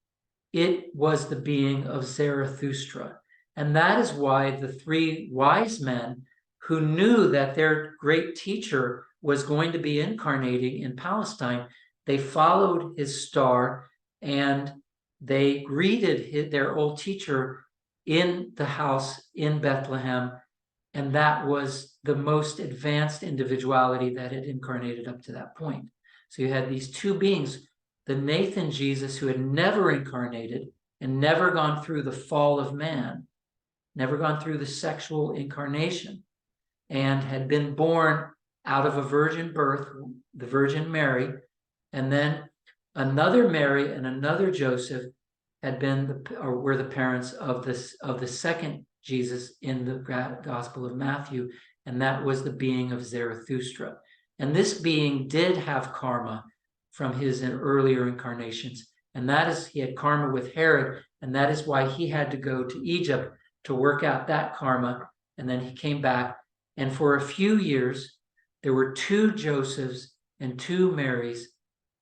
it was the being of Zarathustra. And that is why the three wise men who knew that their great teacher was going to be incarnating in Palestine, they followed his star and they greeted their old teacher in the house in Bethlehem. And that was the most advanced individuality that had incarnated up to that point. So you had these two beings, the Nathan Jesus, who had never incarnated and never gone through the fall of man, never gone through the sexual incarnation, and had been born out of a virgin birth, the Virgin Mary, and then another Mary and another Joseph were the parents of the second Jesus in the Gospel of Matthew, and that was the being of Zarathustra. And this being did have karma from his earlier incarnations, and that is, he had karma with Herod, and that is why he had to go to Egypt to work out that karma, and then he came back, and for a few years there were two Josephs and two Marys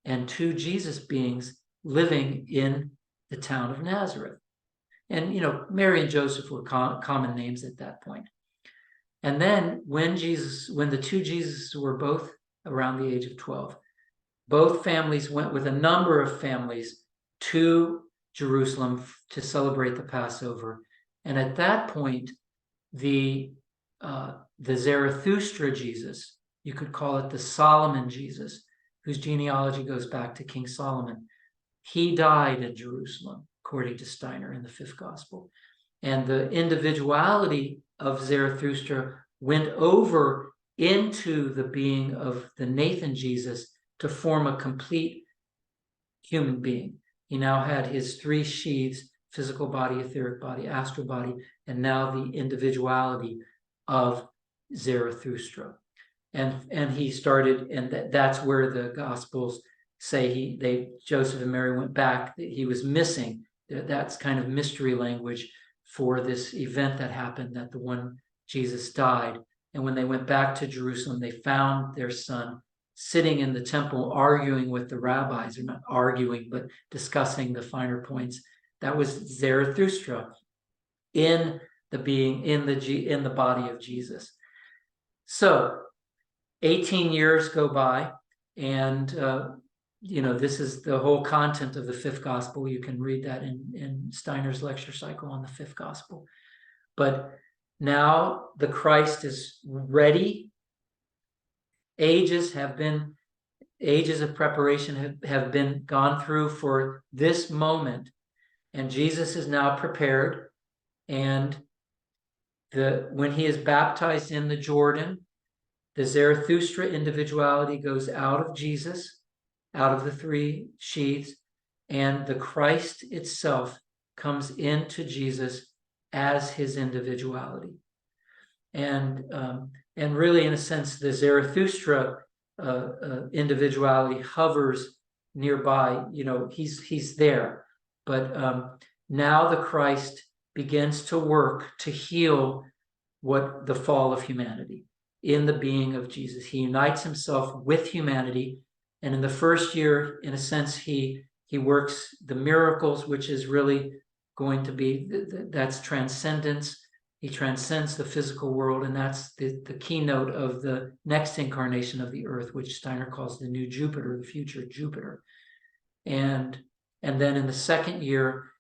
and two Jesus beings living in the town of Nazareth. And Mary and Joseph were common names at that point. And then when the two Jesuses were both around the age of 12, both families went with a number of families to Jerusalem to celebrate the Passover. And at that point, the Zarathustra Jesus, you could call it the Solomon Jesus, whose genealogy goes back to King Solomon, he died in Jerusalem, according to Steiner in the fifth gospel. And the individuality of Zarathustra went over into the being of the Nathan Jesus to form a complete human being. He now had his three sheaths: physical body, etheric body, astral body, and now the individuality of Zarathustra. And he started, and that's where the Gospels say Joseph and Mary went back. He was missing. That's kind of mystery language for this event that happened, that the one Jesus died. And when they went back to Jerusalem, they found their son sitting in the temple, arguing with the rabbis, or not arguing, but discussing the finer points. That was Zarathustra in the being, in the body of Jesus. So 18 years go by, and this is the whole content of the fifth gospel. You can read that in Steiner's lecture cycle on the fifth gospel. But now the Christ is ready. Ages of preparation have been gone through for this moment, and Jesus is now prepared. And when he is baptized in the Jordan, the Zarathustra individuality goes out of Jesus, out of the three sheaths, and the Christ itself comes into Jesus as his individuality. And really, in a sense, the Zarathustra individuality hovers nearby. He's there, but now the Christ begins to work to heal what the fall of humanity in the being of Jesus. He unites himself with humanity, and in the first year, in a sense, he works the miracles, which is really going to be that's transcendence. He transcends the physical world, and that's the keynote of the next incarnation of the earth, which Steiner calls the new Jupiter, the future Jupiter. And then in the second year,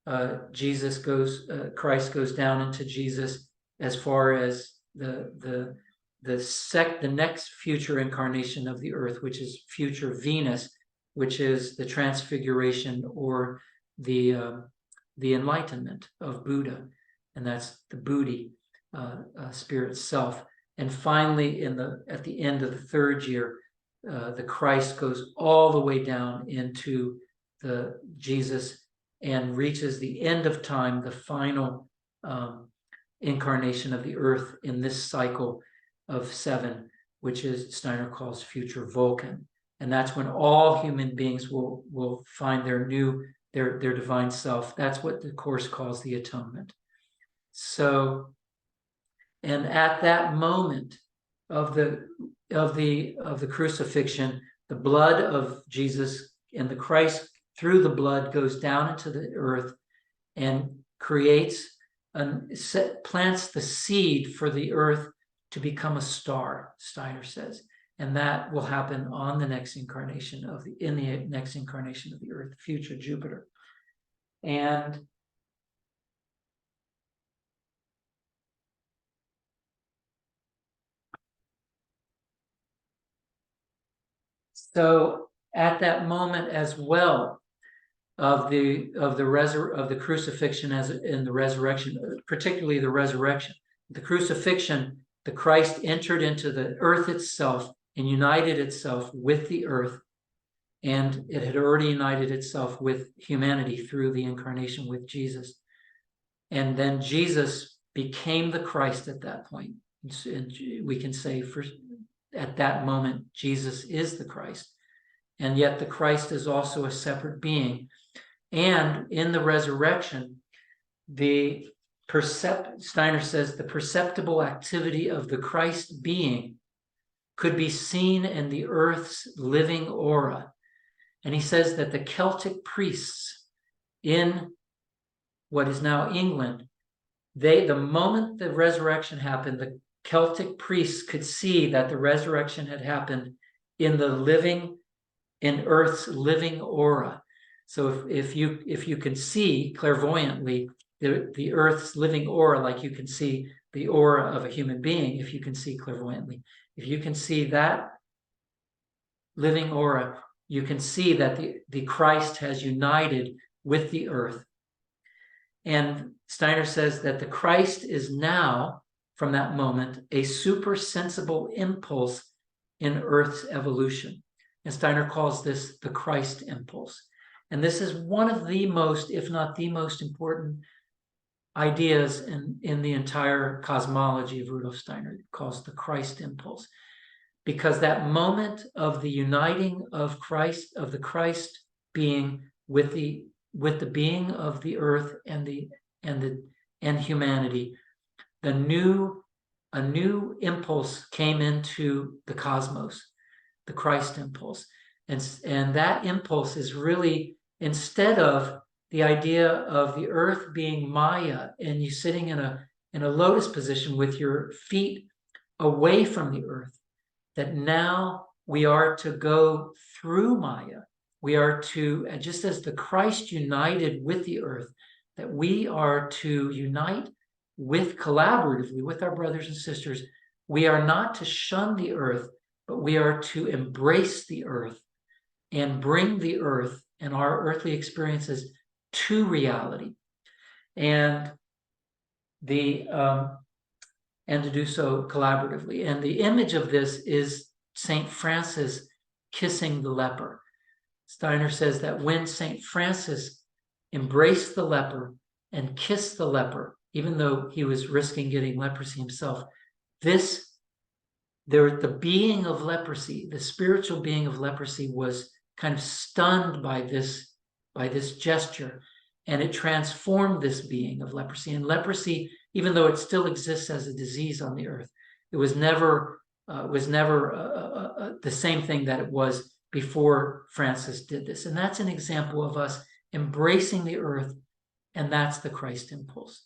Christ goes down into Jesus as far as the next future incarnation of the earth, which is future Venus, which is the transfiguration or the enlightenment of Buddha. And that's the Buddhi spirit self. And finally, at the end of the third year, the Christ goes all the way down into the Jesus and reaches the end of time, the final incarnation of the earth in this cycle of 7, which is Steiner calls future Vulcan. And that's when all human beings will find their divine self. That's what the Course calls the atonement. So, and at that moment of the crucifixion, the blood of Jesus and the Christ through the blood goes down into the earth and plants the seed for the earth to become a star, Steiner says. And that will happen on the next incarnation in the next incarnation of the earth, future Jupiter. And so at that moment as well of the crucifixion as in the resurrection, particularly the resurrection, the crucifixion, the Christ entered into the earth itself and united itself with the earth, and it had already united itself with humanity through the incarnation with Jesus. And then Jesus became the Christ at that point. And we can say at that moment, Jesus is the Christ. And yet the Christ is also a separate being. And in the resurrection, Steiner says the perceptible activity of the Christ being could be seen in the earth's living aura. And he says that the Celtic priests in what is now England, the moment the resurrection happened, the Celtic priests could see that the resurrection had happened in Earth's living aura. So if you can see clairvoyantly the Earth's living aura, like you can see the aura of a human being, if you can see clairvoyantly, if you can see that living aura, you can see that the Christ has united with the earth. And Steiner says that the Christ is now, from that moment, a super sensible impulse in Earth's evolution. And Steiner calls this the Christ impulse. And this is one of the most, if not the most important ideas in the entire cosmology of Rudolf Steiner. It calls the Christ impulse. Because that moment of the uniting of Christ, of the Christ being with the being of the earth and humanity, a new impulse came into the cosmos, the Christ impulse. And that impulse is really, instead of the idea of the earth being Maya and you sitting in a lotus position with your feet away from the earth, that now we are to go through Maya. We are to, just as the Christ united with the earth, that we are to unite with collaboratively with our brothers and sisters. We are not to shun the earth, but we are to embrace the earth and bring the earth and our earthly experiences to reality. And to do so collaboratively. And the image of this is St. Francis kissing the leper. Steiner says that when St. Francis embraced the leper and kissed the leper, even though he was risking getting leprosy himself, the being of leprosy, the spiritual being of leprosy, was kind of stunned by this gesture, and it transformed this being of leprosy. And leprosy, even though it still exists as a disease on the earth, it was never the same thing that it was before Francis did this. And that's an example of us embracing the earth, and that's the Christ impulse,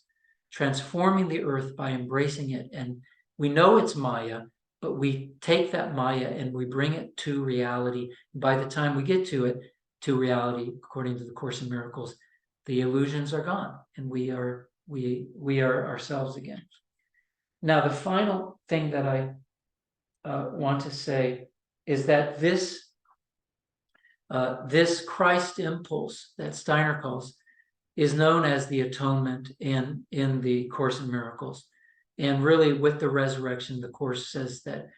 transforming the earth by embracing it. And we know it's Maya, but we take that Maya and we bring it to reality. By the time we get to reality, according to the Course in Miracles, the illusions are gone, and we are ourselves again. Now, the final thing that I want to say is that this Christ impulse that Steiner calls is known as the atonement in the Course in Miracles. And really, with the resurrection, the Course says that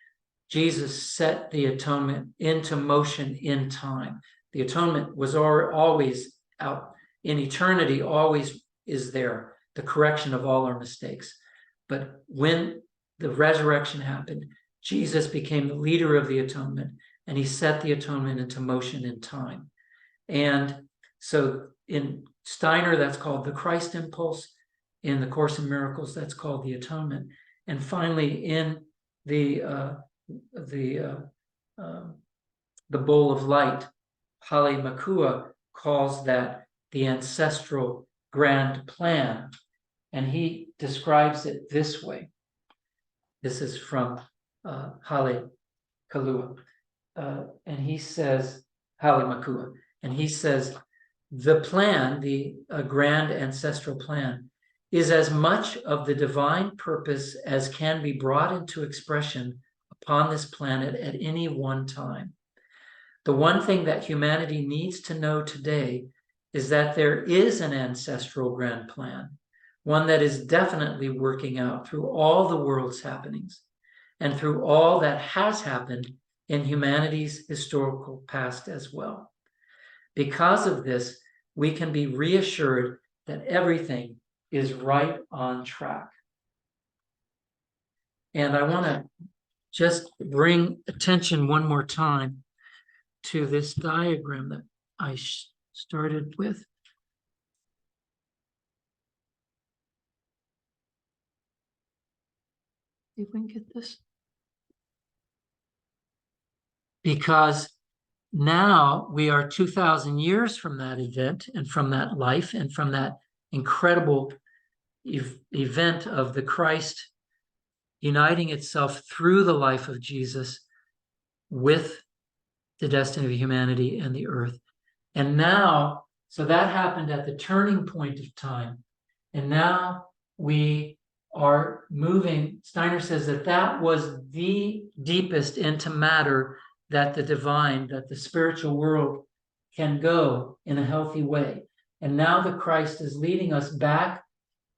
Jesus set the atonement into motion in time. The atonement was always out in eternity, always is there, the correction of all our mistakes. But when the resurrection happened, Jesus became the leader of the atonement, and he set the atonement into motion in time. And so in Steiner, that's called the Christ impulse. In the Course in Miracles, that's called the atonement. And finally, in the bowl of light, Hale Makua calls that the ancestral grand plan. And he describes it this way. This is from Hale Kalua. And he says, Hale Makua, and he says, the plan, the grand ancestral plan, is as much of the divine purpose as can be brought into expression upon this planet at any one time. The one thing that humanity needs to know today is that there is an ancestral grand plan, one that is definitely working out through all the world's happenings and through all that has happened in humanity's historical past as well. Because of this, we can be reassured that everything is right on track. And I want to just bring attention one more time to this diagram that I started with. See if we can get this. Because now we are 2,000 years from that event and from that life and from that incredible event of the Christ uniting itself through the life of Jesus with the destiny of humanity and the earth. And now So that happened at the turning point of time. And now we are moving. Steiner says that that was the deepest into matter that the divine, that the spiritual world can go in a healthy way. And now the Christ is leading us back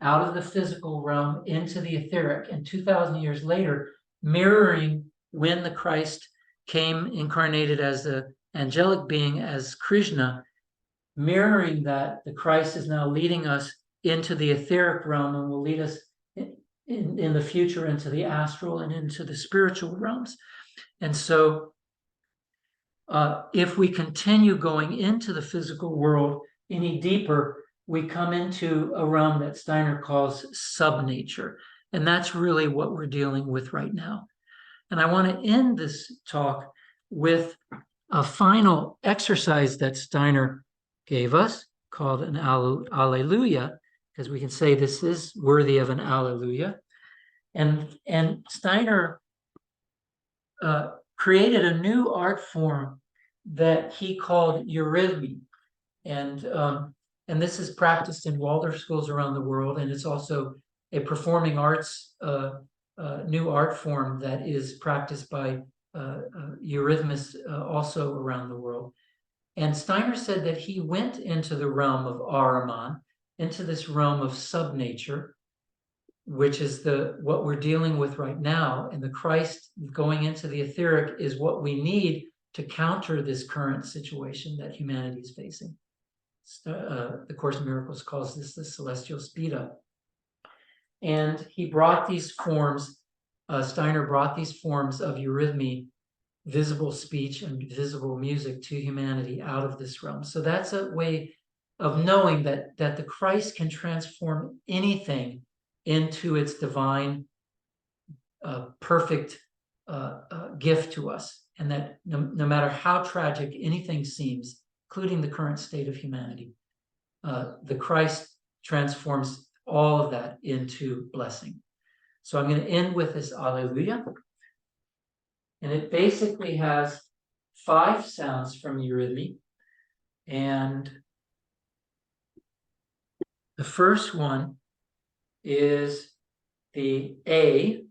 out of the physical realm into the etheric. And 2,000 years later, mirroring when the Christ came incarnated as the angelic being, as Krishna, mirroring that, the Christ is now leading us into the etheric realm and will lead us in the future into the astral and into the spiritual realms. And so if we continue going into the physical world any deeper, we come into a realm that Steiner calls subnature. And that's really what we're dealing with right now. And I want to end this talk with a final exercise that Steiner gave us called an Alleluia, because we can say this is worthy of an Alleluia. And Steiner created a new art form that he called eurythmy. And this is practiced in Waldorf schools around the world, and it's also a performing arts new art form that is practiced by eurythmists also around the world. And Steiner said that he went into the realm of Ahriman, into this realm of subnature, which is what we're dealing with right now. And the Christ going into the etheric is what we need to counter this current situation that humanity is facing. The Course in Miracles calls this the celestial speed up. And he brought these forms, Steiner brought these forms of eurythmy, visible speech and visible music to humanity out of this realm. So that's a way of knowing that the Christ can transform anything into its divine, perfect gift to us. And that no matter how tragic anything seems, including the current state of humanity, the Christ transforms all of that into blessing. So I'm going to end with this Alleluia. And it basically has 5 sounds from eurythmy. And the first one is the A.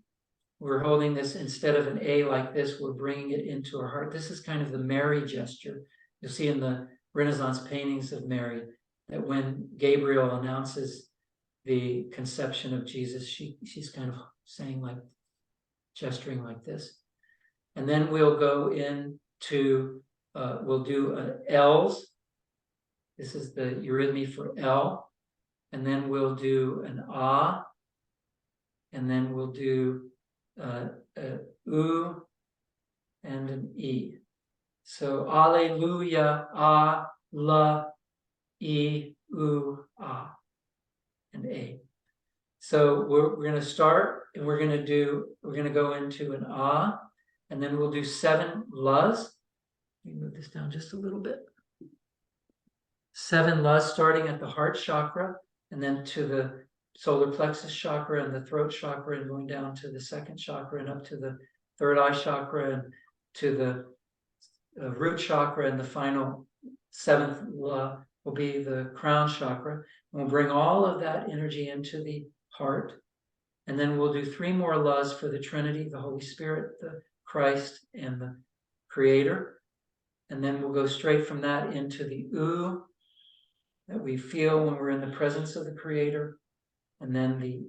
We're holding this instead of an A like this, we're bringing it into our heart. This is kind of the Mary gesture. You'll see in the Renaissance paintings of Mary that when Gabriel announces the conception of Jesus, she's kind of saying like, gesturing like this. And then we'll go into, we'll do L's. This is the eurythmy for L. And then we'll do an Ah. And then we'll do U and an E. So Alleluia, Ah, La, E, U, Ah, and A. So we're going to start and we're going to go into an Ah, and then we'll do 7 La's. Let me move this down just a little bit. 7 La's starting at the heart chakra and then to the solar plexus chakra and the throat chakra and going down to the second chakra and up to the third eye chakra and to the root chakra, and the final 7th La will be the crown chakra. And we'll bring all of that energy into the heart. And then we'll do 3 more La's for the Trinity, the Holy Spirit, the Christ, and the Creator. And then we'll go straight from that into the U that we feel when we're in the presence of the Creator. And then the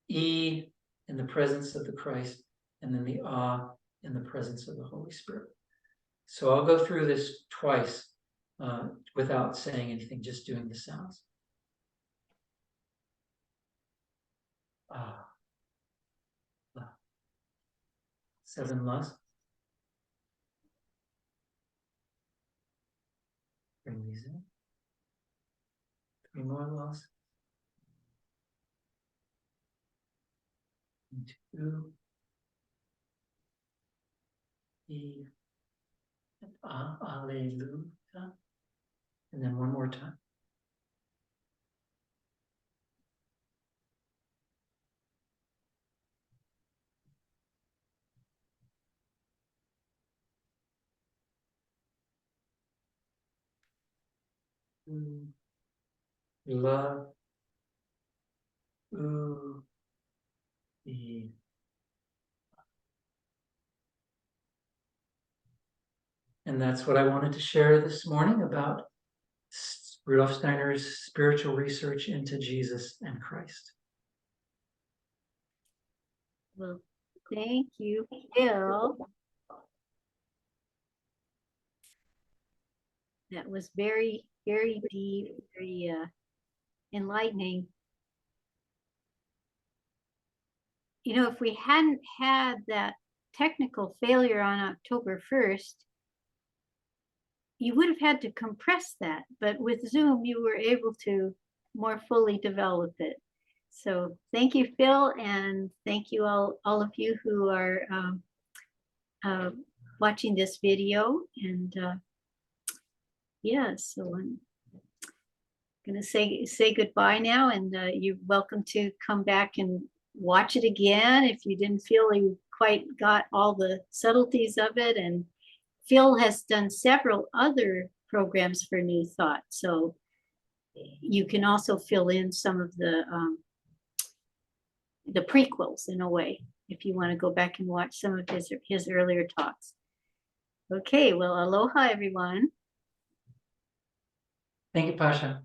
E in the presence of the Christ. And then the Ah in the presence of the Holy Spirit. So I'll go through this twice without saying anything, just doing the sounds. Ah. 7 La's. Bring these in. 3 more La's. 2. E. And Alleluia. And then one more time. La. U. E. And that's what I wanted to share this morning about Rudolf Steiner's spiritual research into Jesus and Christ. Well, thank you, Phil. That was very, very deep, very enlightening. You know, if we hadn't had that technical failure on October 1st, you would have had to compress that, but with Zoom, you were able to more fully develop it. So thank you, Phil, and thank you all of you who are watching this video. And yeah, so I'm gonna say goodbye now, and you're welcome to come back and watch it again if you didn't feel you quite got all the subtleties of it. And Phil has done several other programs for New Thought, so you can also fill in some of the prequels in a way if you want to go back and watch some of his earlier talks. Okay, well, aloha, everyone. Thank you, Pasha.